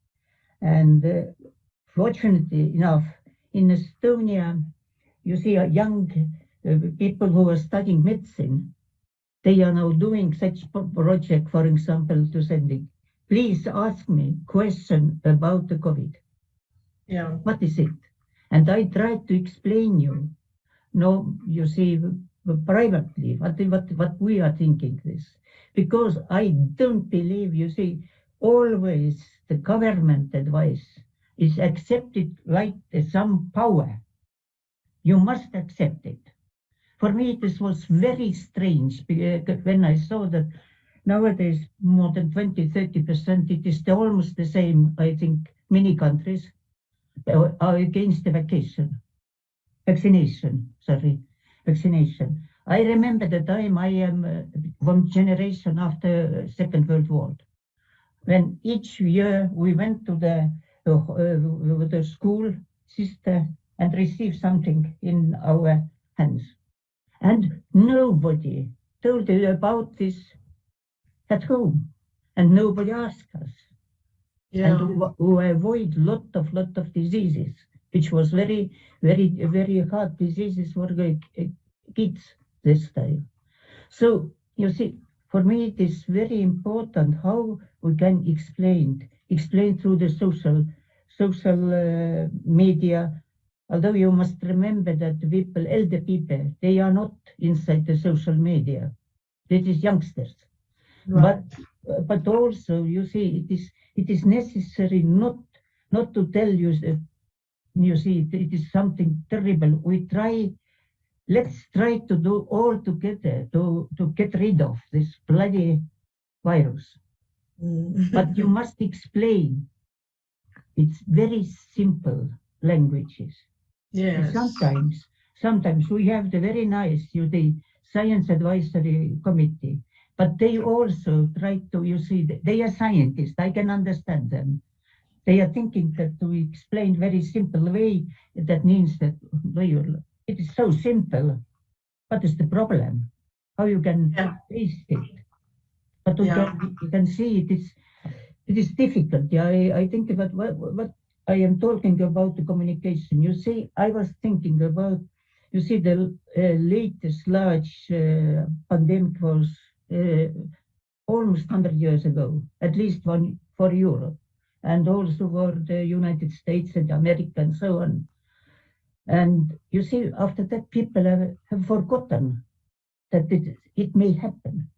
And fortunately enough, in Estonia, you see young people who are studying medicine. They are now doing such project, for example, to sending, please ask me question about the COVID. Yeah. What is it? And I try to explain you. No, you see, privately, what we are thinking this. Because I don't believe, you see, always the government advice is accepted like some power. You must accept it. For me, this was very strange when I saw that nowadays more than 20-30%, it is almost the same, I think, many countries are against the vaccination. I remember the time I am one generation after Second World War, when each year we went to the school sister and received something in our hands. And nobody told you about this at home, and nobody asked us. Yeah. And we avoid lot of diseases, which was very, very, very hard diseases for the kids this time. So you see, for me it is very important how we can explain through the social media. Although you must remember that people, elder people, they are not inside the social media. That is youngsters. Right. But also, you see, it is necessary not to tell you that, you see, it is something terrible. Let's try to do all together to get rid of this bloody virus. But you must explain. It's very simple languages. Yes. Sometimes we have the very nice, the Science Advisory Committee, but they also try to, you see, they are scientists, I can understand them. They are thinking that to explain very simple way, that means that it is so simple. What is the problem? How you can taste it? But you can see it is difficult. Yeah, I think about what I am talking about the communication. You see, I was thinking about, you see, the latest large pandemic was almost 100 years ago, at least one for Europe, and also for the United States and America and so on. And you see, after that, people have forgotten that it may happen.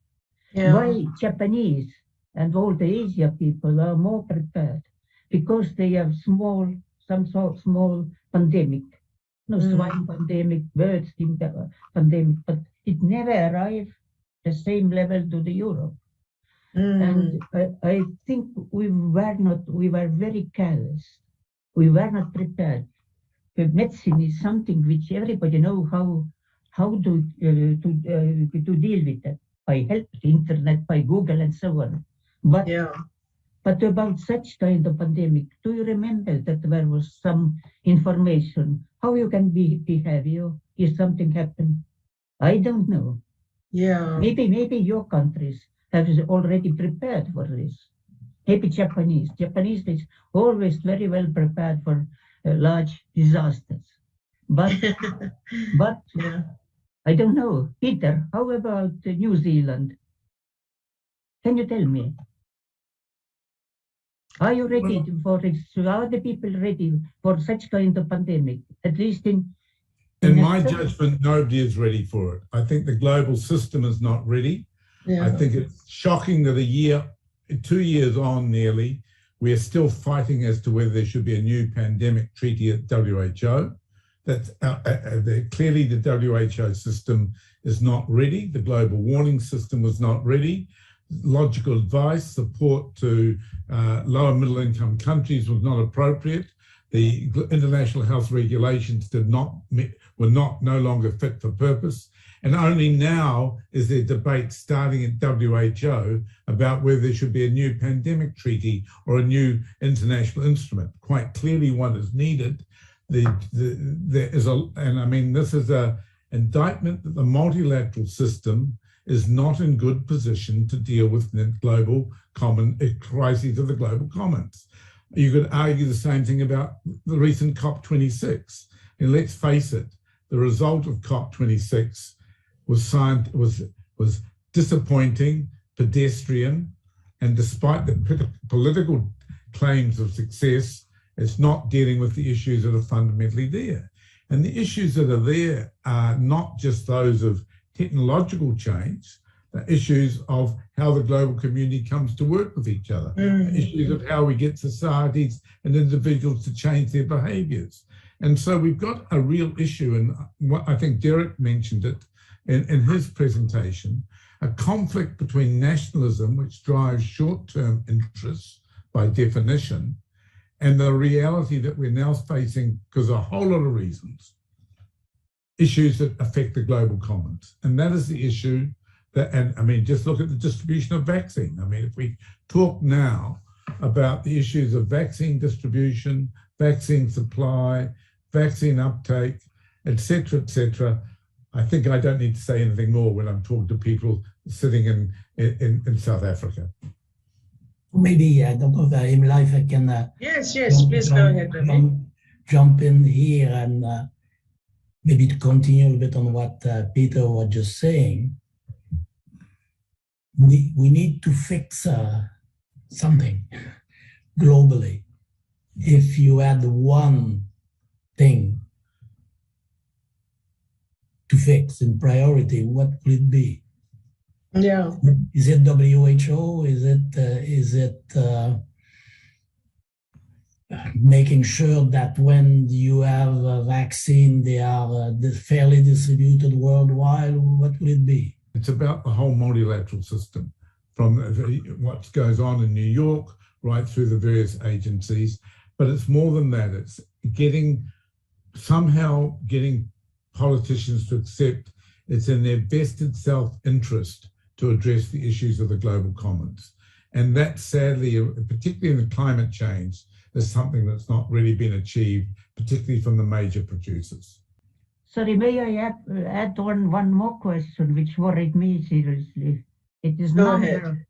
Yeah. Why Japanese and all the Asia people are more prepared? because they have some sort of small pandemic, swine pandemic, birds pandemic, but it never arrived the same level to the Europe. And I think we were very careless. We were not prepared. Medicine is something which everybody knows how to deal with that by help, the internet, by Google and so on. But about such kind of pandemic, do you remember that there was some information how you can behave if something happened? I don't know. Yeah. Maybe your countries have already prepared for this. Maybe Japanese is always very well prepared for large disasters. But I don't know. Peter, how about New Zealand? Can you tell me? Are you ready for it? Are the people ready for such kind of pandemic? At least in my judgment, nobody is ready for it. I think the global system is not ready. I think it's shocking that 2 years on nearly, we are still fighting as to whether there should be a new pandemic treaty at WHO. That's clearly the WHO system is not ready. The global warning system was not ready. Logical advice, support to lower middle income countries was not appropriate. The international health regulations were no longer fit for purpose. And only now is there debate starting at WHO about whether there should be a new pandemic treaty or a new international instrument. Quite clearly one is needed. This is an indictment that the multilateral system is not in good position to deal with the global crises of the global commons. You could argue the same thing about the recent COP26. And let's face it, the result of COP26 was disappointing, pedestrian, and despite the political claims of success, it's not dealing with the issues that are fundamentally there. And the issues that are there are not just those of technological change, the issues of how the global community comes to work with each other, issues of how we get societies and individuals to change their behaviours. And so we've got a real issue, and what I think Derek mentioned it in his presentation, a conflict between nationalism, which drives short-term interests by definition, and the reality that we're now facing, because of a whole lot of reasons, issues that affect the global commons. And that is the issue just look at the distribution of vaccine. If we talk now about the issues of vaccine distribution, vaccine supply, vaccine uptake, etc., I think I don't need to say anything more when I'm talking to people sitting in South Africa. Maybe, I don't know if I can... Yes, please go ahead. Jump in here and maybe to continue a bit on what Peter was just saying. We need to fix something globally. If you had one thing to fix in priority, what would it be? Yeah. Is it WHO? Is it making sure that when you have a vaccine, they are fairly distributed worldwide? What would it be? It's about the whole multilateral system, from what goes on in New York right through the various agencies. But it's more than that. It's somehow getting politicians to accept it's in their vested self-interest to address the issues of the global commons. And that, sadly, particularly in the climate change, is something that's not really been achieved, particularly from the major producers. Sorry, may I add on one more question which worried me seriously? It is number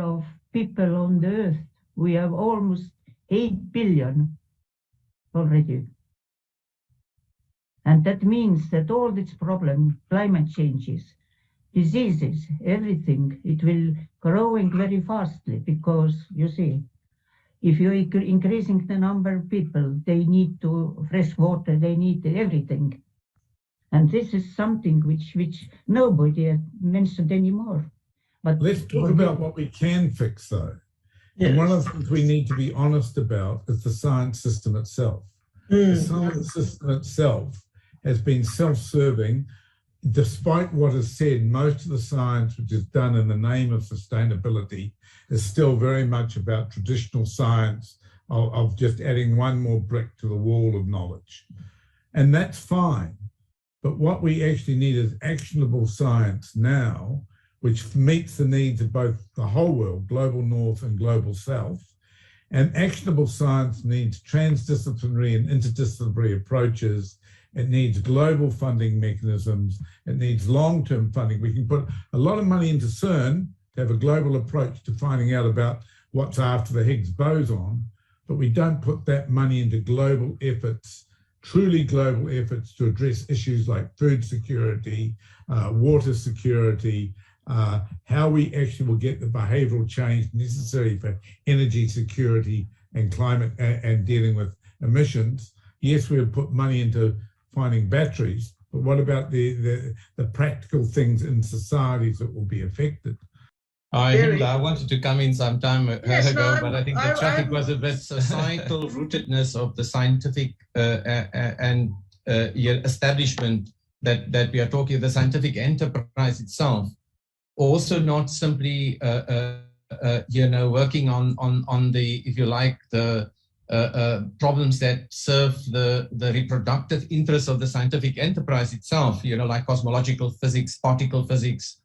of people on the earth. We have almost 8 billion already. And that means that all this problem, climate changes, diseases, everything, it will growing very fastly because, you see, if you're increasing the number of people, they need fresh water, they need everything. And this is something which nobody mentioned anymore. But let's talk about what we can fix, though. And one of the things we need to be honest about is the science system itself. The science system itself has been self-serving. Despite what is said, most of the science which is done in the name of sustainability is still very much about traditional science of just adding one more brick to the wall of knowledge. And that's fine. But what we actually need is actionable science now, which meets the needs of both the whole world, global north and global south. And actionable science needs transdisciplinary and interdisciplinary approaches. It needs global funding mechanisms. It needs long-term funding. We can put a lot of money into CERN to have a global approach to finding out about what's after the Higgs boson, but we don't put that money into global efforts, truly global efforts to address issues like food security, water security, how we actually will get the behavioral change necessary for energy security and climate and dealing with emissions. Yes, we'll put money into finding batteries, but what about the practical things in societies that will be affected? I wanted to come in some time ago, but I think the traffic was a bit societal rootedness of the scientific and establishment that we are talking, the scientific enterprise itself. Also not simply, working on the, if you like, the problems that serve the reproductive interests of the scientific enterprise itself, like cosmological physics, particle physics,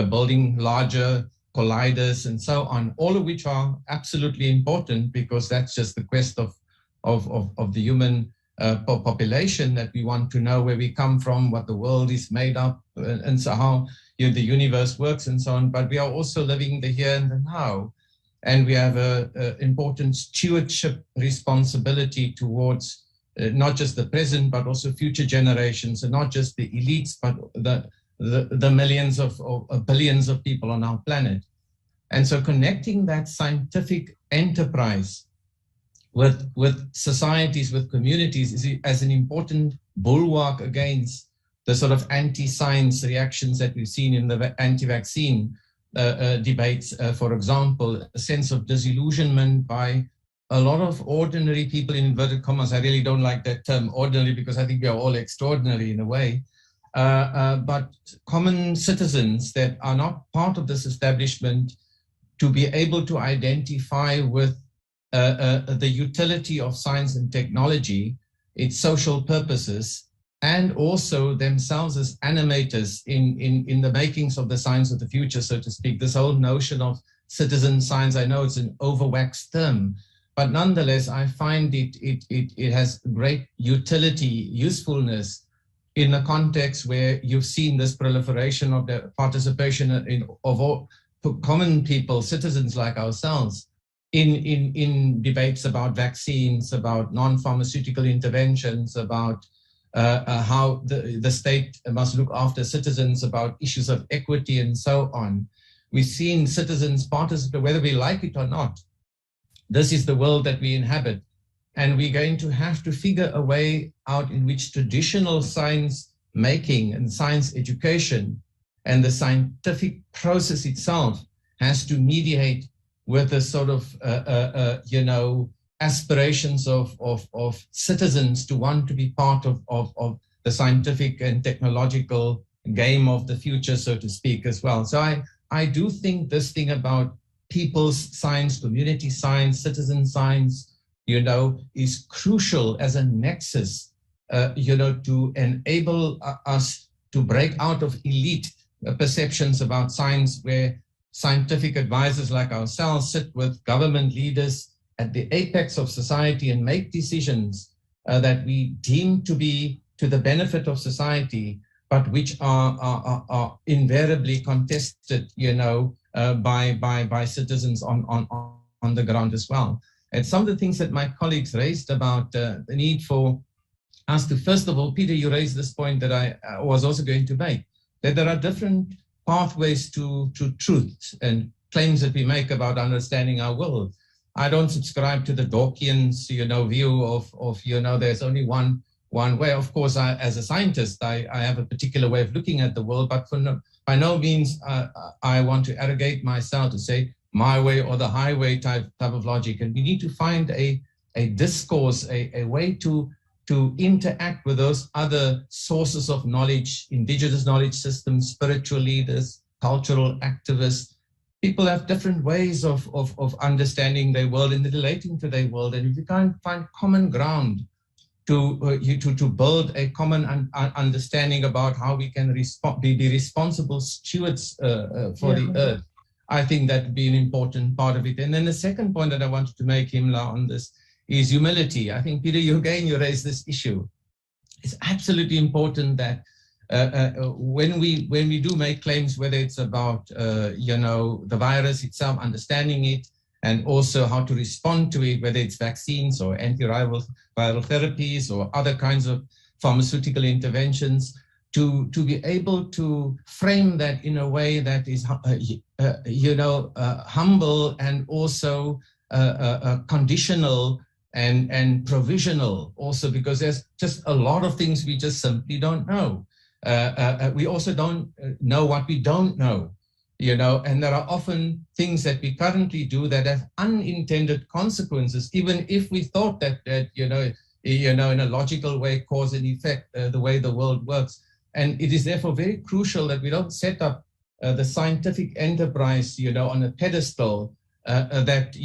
building larger colliders and so on, all of which are absolutely important because that's just the quest of the human population, that we want to know where we come from, what the world is made up, and so how the universe works and so on. But we are also living the here and the now. And we have an important stewardship responsibility towards not just the present, but also future generations, and not just the elites, but the millions of billions of people on our planet. And so connecting that scientific enterprise with societies, with communities, is as an important bulwark against the sort of anti-science reactions that we've seen in the anti-vaccine debates, for example, a sense of disillusionment by a lot of ordinary people, in inverted commas. I really don't like that term ordinary because I think we are all extraordinary in a way, but common citizens that are not part of this establishment, to be able to identify with the utility of science and technology, its social purposes, and also themselves as animators in the makings of the science of the future, so to speak. This whole notion of citizen science, I know it's an overwaxed term, but nonetheless, I find it has great utility, usefulness in a context where you've seen this proliferation of the participation of all common people, citizens like ourselves, in debates about vaccines, about non-pharmaceutical interventions, about how the state must look after citizens, about issues of equity and so on. We've seen citizens participate, whether we like it or not. This is the world that we inhabit. And we're going to have to figure a way out in which traditional science making and science education and the scientific process itself has to mediate with the sort of, aspirations of citizens to want to be part of the scientific and technological game of the future, so to speak, as well. So I do think this thing about people's science, community science, citizen science, is crucial as a nexus, to enable us to break out of elite perceptions about science, where scientific advisors like ourselves sit with government leaders at the apex of society and make decisions that we deem to be to the benefit of society, but which are invariably contested, by citizens on the ground as well. And some of the things that my colleagues raised about the need for us to, first of all, Peter, you raised this point that I was also going to make, that there are different pathways to truth and claims that we make about understanding our world. I don't subscribe to the Dawkians, view of there's only one way. Of course, as a scientist, I have a particular way of looking at the world, but by no means I want to arrogate myself to say my way or the highway type of logic. And we need to find a discourse, a way to interact with those other sources of knowledge, indigenous knowledge systems, spiritual leaders, cultural activists. People have different ways of understanding their world and relating to their world. And if you can't find common ground to build a common understanding about how we can be responsible stewards for the earth, I think that would be an important part of it. And then the second point that I wanted to make, Himla, on this is humility. I think, Peter, you raised this issue. It's absolutely important that when we do make claims, whether it's about the virus itself, understanding it, and also how to respond to it, whether it's vaccines or antiviral therapies or other kinds of pharmaceutical interventions, to be able to frame that in a way that is humble and also conditional and provisional also, because there's just a lot of things we just simply don't know. We also don't know what we don't know, and there are often things that we currently do that have unintended consequences, even if we thought that in a logical way, cause and effect, the way the world works. And it is therefore very crucial that we don't set up the scientific enterprise, on a pedestal that,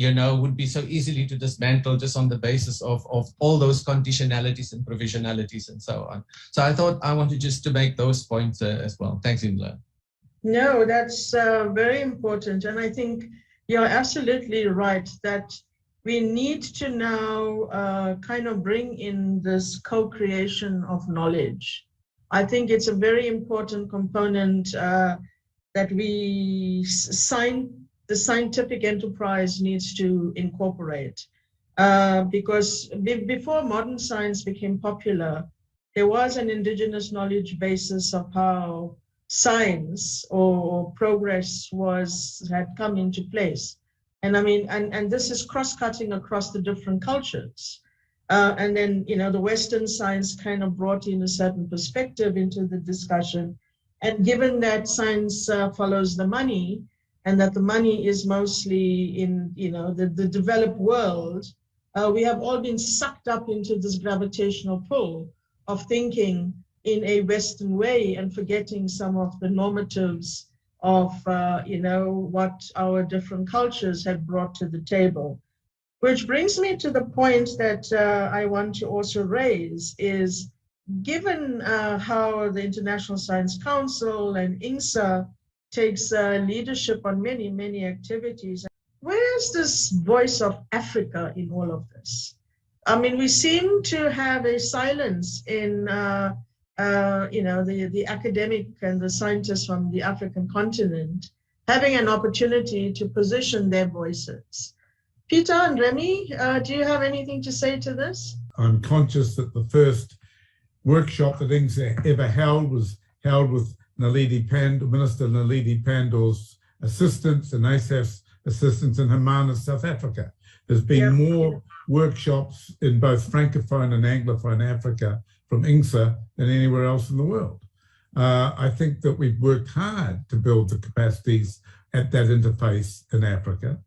would be so easily to dismantle just on the basis of all those conditionalities and provisionalities and so on. So I thought I wanted just to make those points as well. Thanks, Imla. No, that's very important. And I think you're absolutely right that we need to now kind of bring in this co-creation of knowledge. I think it's a very important component that the scientific enterprise needs to incorporate. Because before modern science became popular, there was an indigenous knowledge basis of how science or progress had come into place. And I mean, and this is cross-cutting across the different cultures. And then, the Western science kind of brought in a certain perspective into the discussion. And given that science follows the money, and that the money is mostly in, the developed world, we have all been sucked up into this gravitational pull of thinking in a Western way and forgetting some of the normatives of, what our different cultures had brought to the table. Which brings me to the point that I want to also raise is, given how the International Science Council and INGSA takes leadership on many, many activities, where's this voice of Africa in all of this? I mean, we seem to have a silence in, the academic and the scientists from the African continent having an opportunity to position their voices. Peter and Remy, do you have anything to say to this? I'm conscious that the first workshop that INGSA ever held was held with Minister Naledi Pandor's assistants and ASAF's assistants in Hermanus, South Africa. There's been more workshops in both Francophone and Anglophone Africa from INGSA than anywhere else in the world. I think that we've worked hard to build the capacities at that interface in Africa.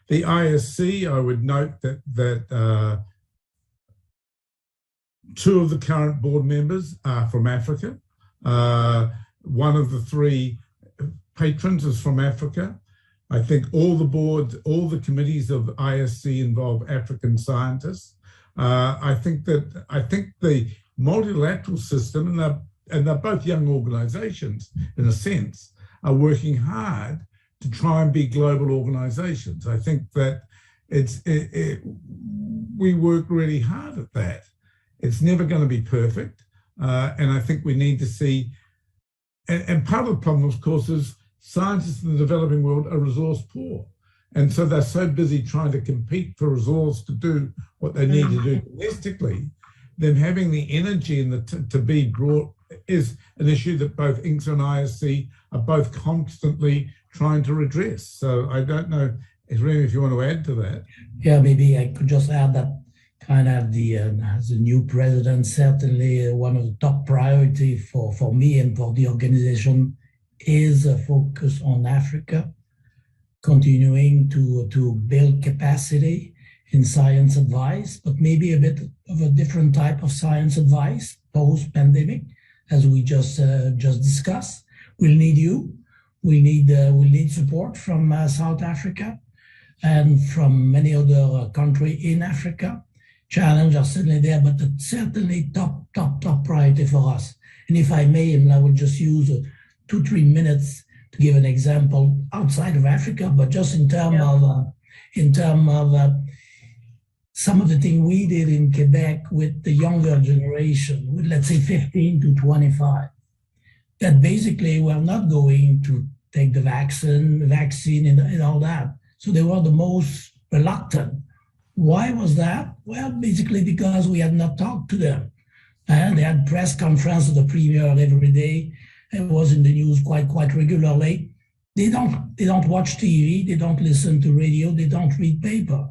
The ISC, I would note that two of the current board members are from Africa. One of the three patrons is from Africa. I think all the boards, all the committees of ISC involve African scientists. I think the multilateral system, and they're both young organizations in a sense, are working hard to try and be global organizations. I think that we work really hard at that. It's never going to be perfect. And I think we need to see, and part of the problem, of course, is scientists in the developing world are resource poor. And so they're so busy trying to compete for resource to do what they need to do domestically, then having the energy and to be brought is an issue that both INGSA and ISC are both constantly trying to redress. So I don't know, Remy, if you want to add to that. Yeah, maybe I could just add that kind of as a new president, certainly one of the top priority for me and for the organization is a focus on Africa. continuing to build capacity in science advice, but maybe a bit of a different type of science advice post-pandemic, as we just discussed. We'll need you. We'll need support from South Africa and from many other countries in Africa. Challenges are certainly there, but it's certainly top priority for us. And if I may, and I will just use 2-3 minutes to give an example outside of Africa, but just in terms of some of the things we did in Quebec with the younger generation, with let's say 15 to 25, that basically were not going to take the vaccine and all that. So they were the most reluctant. Why was that? Well, basically because we had not talked to them. And they had press conference of the premier every day. It was in the news quite regularly. They don't watch TV, they don't listen to radio, they don't read paper.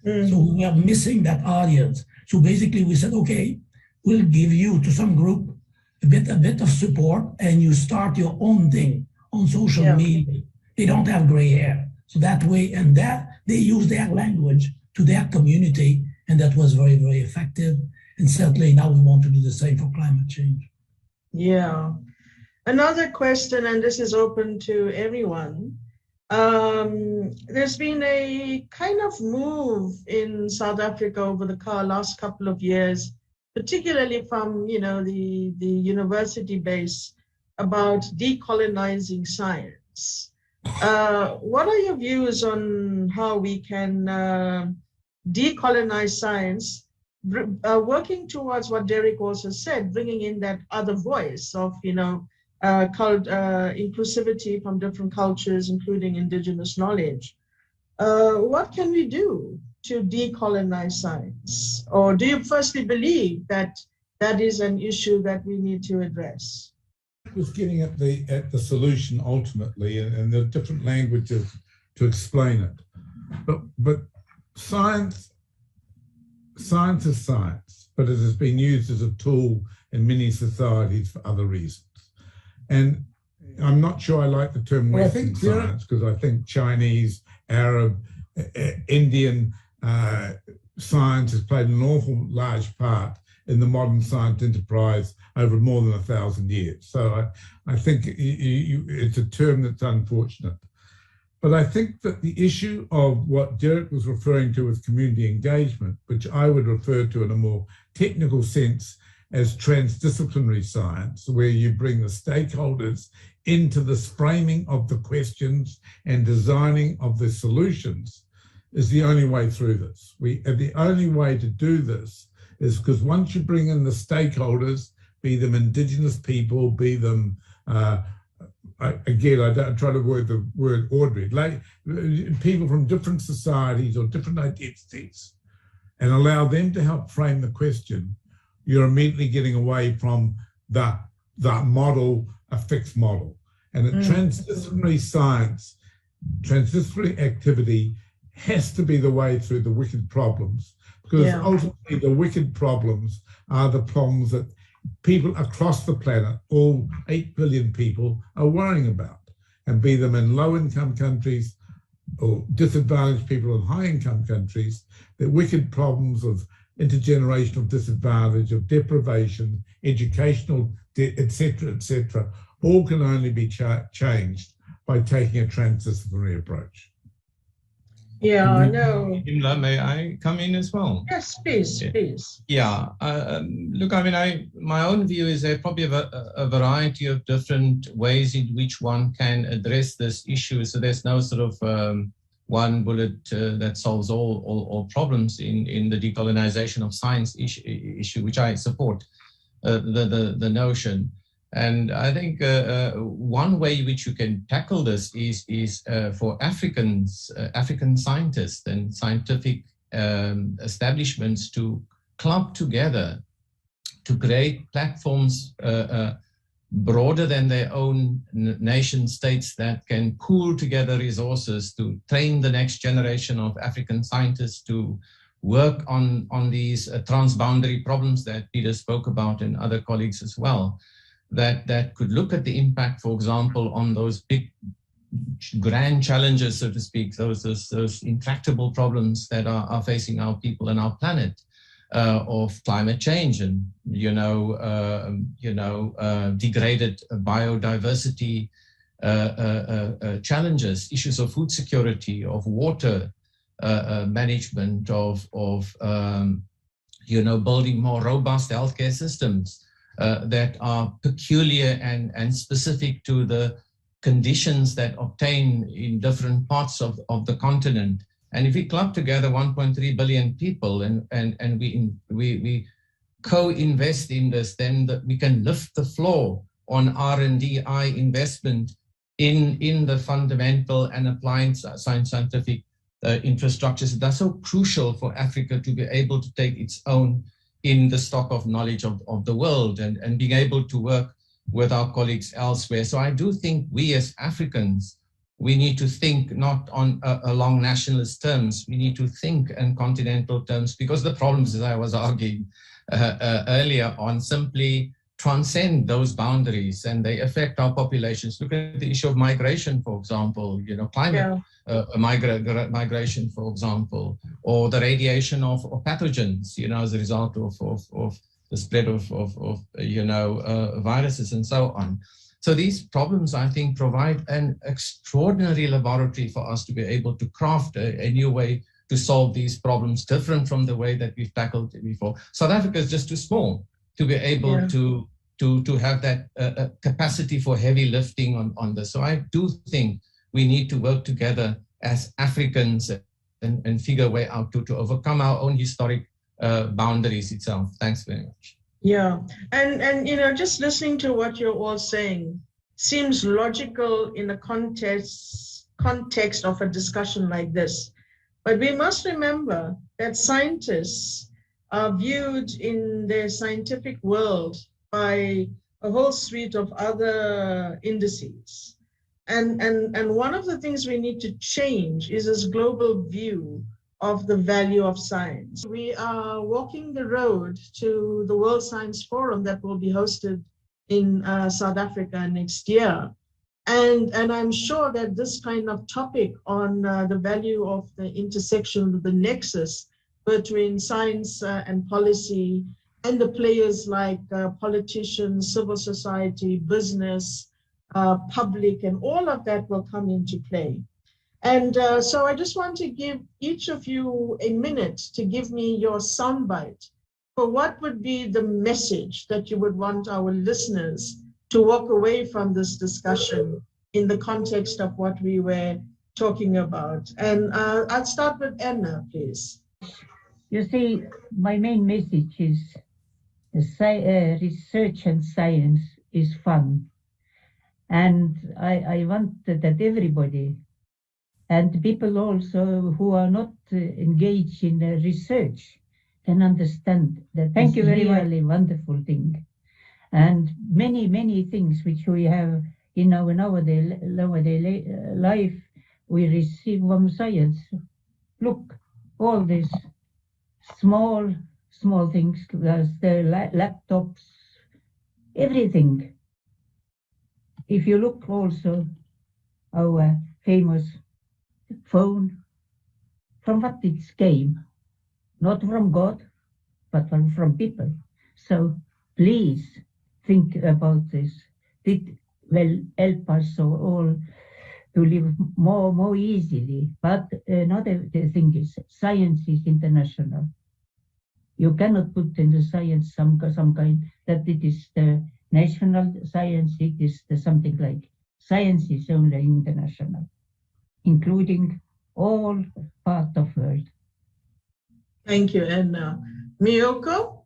So we were missing that audience. So basically we said, okay, we'll give you to some group a bit of support, and you start your own thing on social media. They don't have gray hair. So that way, and that they use their language to their community, and that was very, very effective. And certainly now we want to do the same for climate change. Yeah. Another question, and this is open to everyone. There's been a kind of move in South Africa over the last couple of years, particularly from the university base, about decolonizing science. What are your views on how we can decolonize science, working towards what Derek also said, bringing in that other voice of inclusivity from different cultures, including indigenous knowledge? What can we do to decolonize science? Or do you firstly believe that that is an issue that we need to address? It was getting at the solution ultimately, and there are different languages to explain it. But science is science, but it has been used as a tool in many societies for other reasons. And I'm not sure I like the term Western science, because I think Chinese, Arab, Indian science has played an awful large part in the modern science enterprise over more than 1,000 years. So I think it's a term that's unfortunate. But I think that the issue of what Derek was referring to as community engagement, which I would refer to in a more technical sense as transdisciplinary science, where you bring the stakeholders into this framing of the questions and designing of the solutions, is the only way through this. The only way to do this is because once you bring in the stakeholders, be them indigenous people, be them, again, I don't try to avoid the word ordinary, like people from different societies or different identities, and allow them to help frame the question, you're immediately getting away from that model, a fixed model. And transdisciplinary science, transdisciplinary activity has to be the way through the wicked problems, because ultimately the wicked problems are the problems that people across the planet, all 8 billion people, are worrying about, and be them in low-income countries or disadvantaged people in high-income countries. The wicked problems of intergenerational disadvantage, of deprivation, educational debt, etc., all can only be changed by taking a transdisciplinary approach. Yeah, I know. Imla, may I come in as well? Yes, please, please. Yeah, look, I mean, my own view is there probably a variety of different ways in which one can address this issue. So there's no sort of one bullet that solves all problems in the decolonization of science issue, which I support the notion. And I think one way in which you can tackle this is for African scientists and scientific establishments to club together to create platforms broader than their own nation states that can pool together resources to train the next generation of African scientists to work on these transboundary problems that Peter spoke about and other colleagues as well. That could look at the impact, for example, on those big grand challenges, so to speak, those intractable problems that are facing our people and our planet, of climate change and degraded biodiversity challenges, issues of food security, of water management, of building more robust healthcare systems that are peculiar and specific to the conditions that obtain in different parts of the continent. And if we club together 1.3 billion people and we co-invest in this, then we can lift the floor on R&D-I investment in the fundamental and applied scientific infrastructures that are so crucial for Africa to be able to take its own in the stock of knowledge of the world and being able to work with our colleagues elsewhere. So I do think we as Africans, we need to think not on along nationalist terms. We need to think in continental terms, because the problems, as I was arguing earlier on, simply transcend those boundaries and they affect our populations. Look at the issue of migration, for example, climate migration, for example, or the radiation of pathogens, as a result of the spread of viruses and so on. So these problems, I think, provide an extraordinary laboratory for us to be able to craft a new way to solve these problems, different from the way that we've tackled it before. South Africa is just too small to be able to have that capacity for heavy lifting on this. So I do think we need to work together as Africans and figure a way out to overcome our own historic boundaries itself. Thanks very much. Yeah, and just listening to what you're all saying seems logical in the context of a discussion like this. But we must remember that scientists are viewed in the scientific world by a whole suite of other indices. And one of the things we need to change is this global view of the value of science. We are walking the road to the World Science Forum that will be hosted in South Africa next year. And I'm sure that this kind of topic on the value of the intersection, the nexus between science and policy, and the players like politicians, civil society, business, public, and all of that will come into play. And so I just want to give each of you a minute to give me your soundbite for what would be the message that you would want our listeners to walk away from this discussion in the context of what we were talking about. And I'll start with Anna, please. You see, my main message is research and science is fun. And I want that everybody, and people also who are not engaged in research, can understand that it's really wonderful thing. And many things which we have in our nowadays life, we receive from science. Look, all these small things, there's the laptops, everything. If you look also our famous phone, from what it came, not from God, but from people. So please think about this. It will help us all to live more easily. But another thing is, science is international. You cannot put in the science some kind that it is the national science, it is something like science is only international, including all part of world. Thank you, and Miyoko?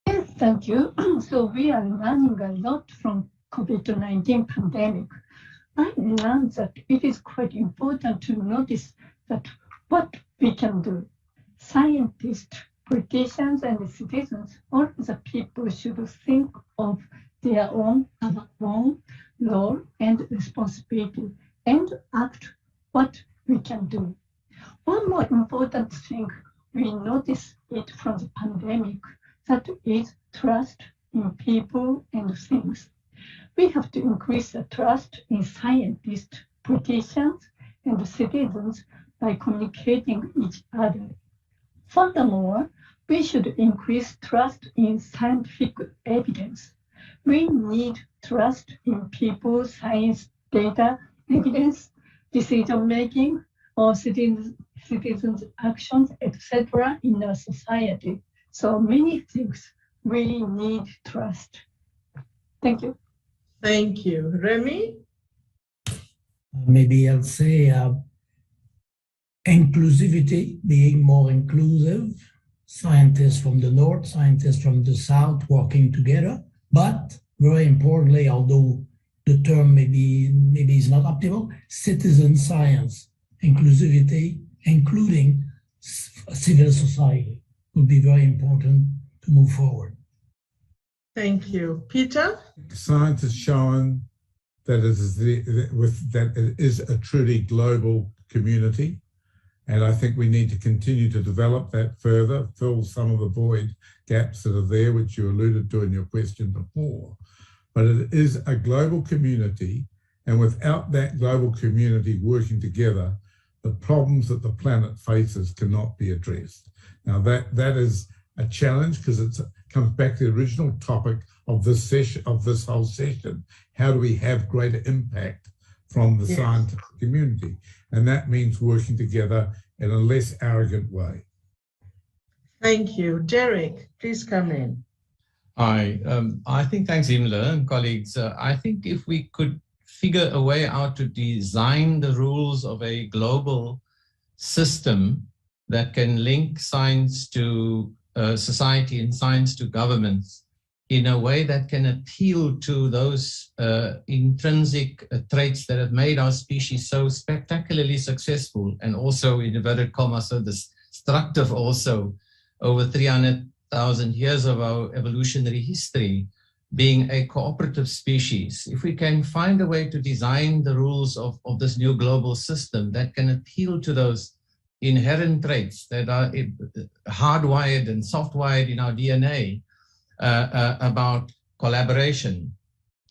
Yes, thank you. So we are learning a lot from COVID-19 pandemic. I learned that it is quite important to notice that what we can do. Scientists, politicians, and citizens, all the people should think of their own role and responsibility and act what we can do. One more important thing we notice it from the pandemic, that is trust in people and things. We have to increase the trust in scientists, politicians, and citizens by communicating with each other. Furthermore, we should increase trust in scientific evidence. We need trust in people, science, data, evidence, decision-making, or citizens' actions, etc. in our society. So many things really need trust. Thank you. Thank you. Remy? Maybe I'll say inclusivity, being more inclusive, scientists from the north, scientists from the south working together, but very importantly, although the term maybe is not optimal, citizen science, inclusivity, including civil society, will be very important to move forward. Thank you. Peter? Science has shown that it is a truly global community, and I think we need to continue to develop that further, fill some of the void gaps that are there, which you alluded to in your question before. But it is a global community, and without that global community working together, the problems that the planet faces cannot be addressed. Now that is a challenge, because it comes back to the original topic of this session, of this whole session. How do we have greater impact from the scientific community? And that means working together in a less arrogant way. Thank you. Derek, please come in. I think, thanks, Imla and colleagues. I think if we could figure a way out to design the rules of a global system that can link science to society and science to governments in a way that can appeal to those intrinsic traits that have made our species so spectacularly successful, and also, in inverted commas, so destructive also over 300,000 years of our evolutionary history, being a cooperative species. If we can find a way to design the rules of this new global system that can appeal to those inherent traits that are hardwired and softwired in our DNA, about collaboration,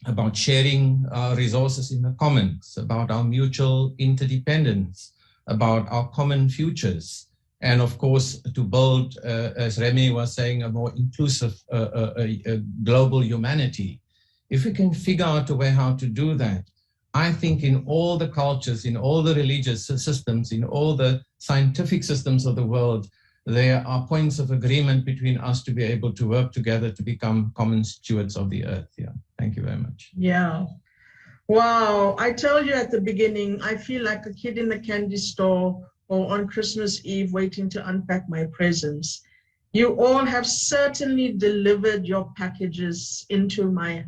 about sharing our resources in the commons, about our mutual interdependence, about our common futures, and of course to build, as Remy was saying, a more inclusive global humanity. If we can figure out a way how to do that, I think in all the cultures, in all the religious systems, in all the scientific systems of the world, there are points of agreement between us to be able to work together to become common stewards of the earth. Yeah, thank you very much. Yeah. Wow. I told you at the beginning, I feel like a kid in the candy store or on Christmas Eve waiting to unpack my presents. You all have certainly delivered your packages into my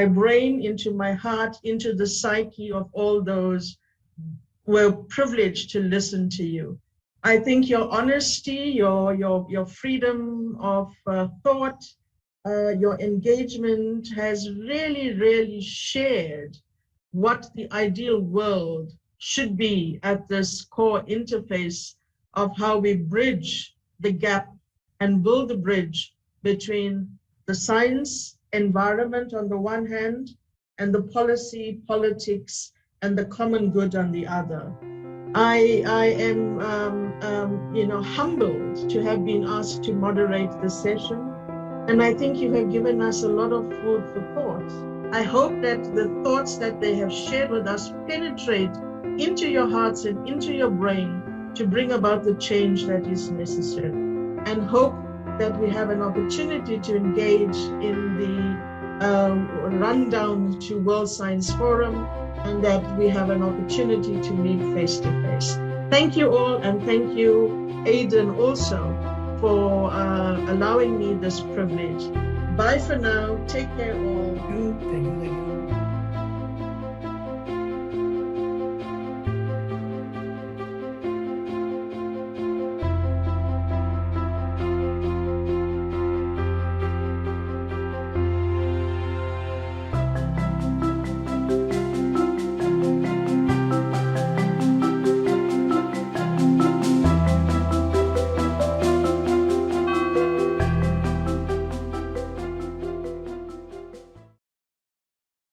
brain, into my heart, into the psyche of all those who were privileged to listen to you. I think your honesty, your freedom of thought, your engagement has really, really shared what the ideal world should be at this core interface of how we bridge the gap and build the bridge between the science, environment on the one hand, and the policy, politics, and the common good on the other. I am humbled to have been asked to moderate this session, and I think you have given us a lot of food for thought. I hope that the thoughts that they have shared with us penetrate into your hearts and into your brain to bring about the change that is necessary, and hope that we have an opportunity to engage in the rundown to World Science Forum, and that we have an opportunity to meet face to face. Thank you all, and thank you, Aidan, also for allowing me this privilege. Bye for now. Take care all.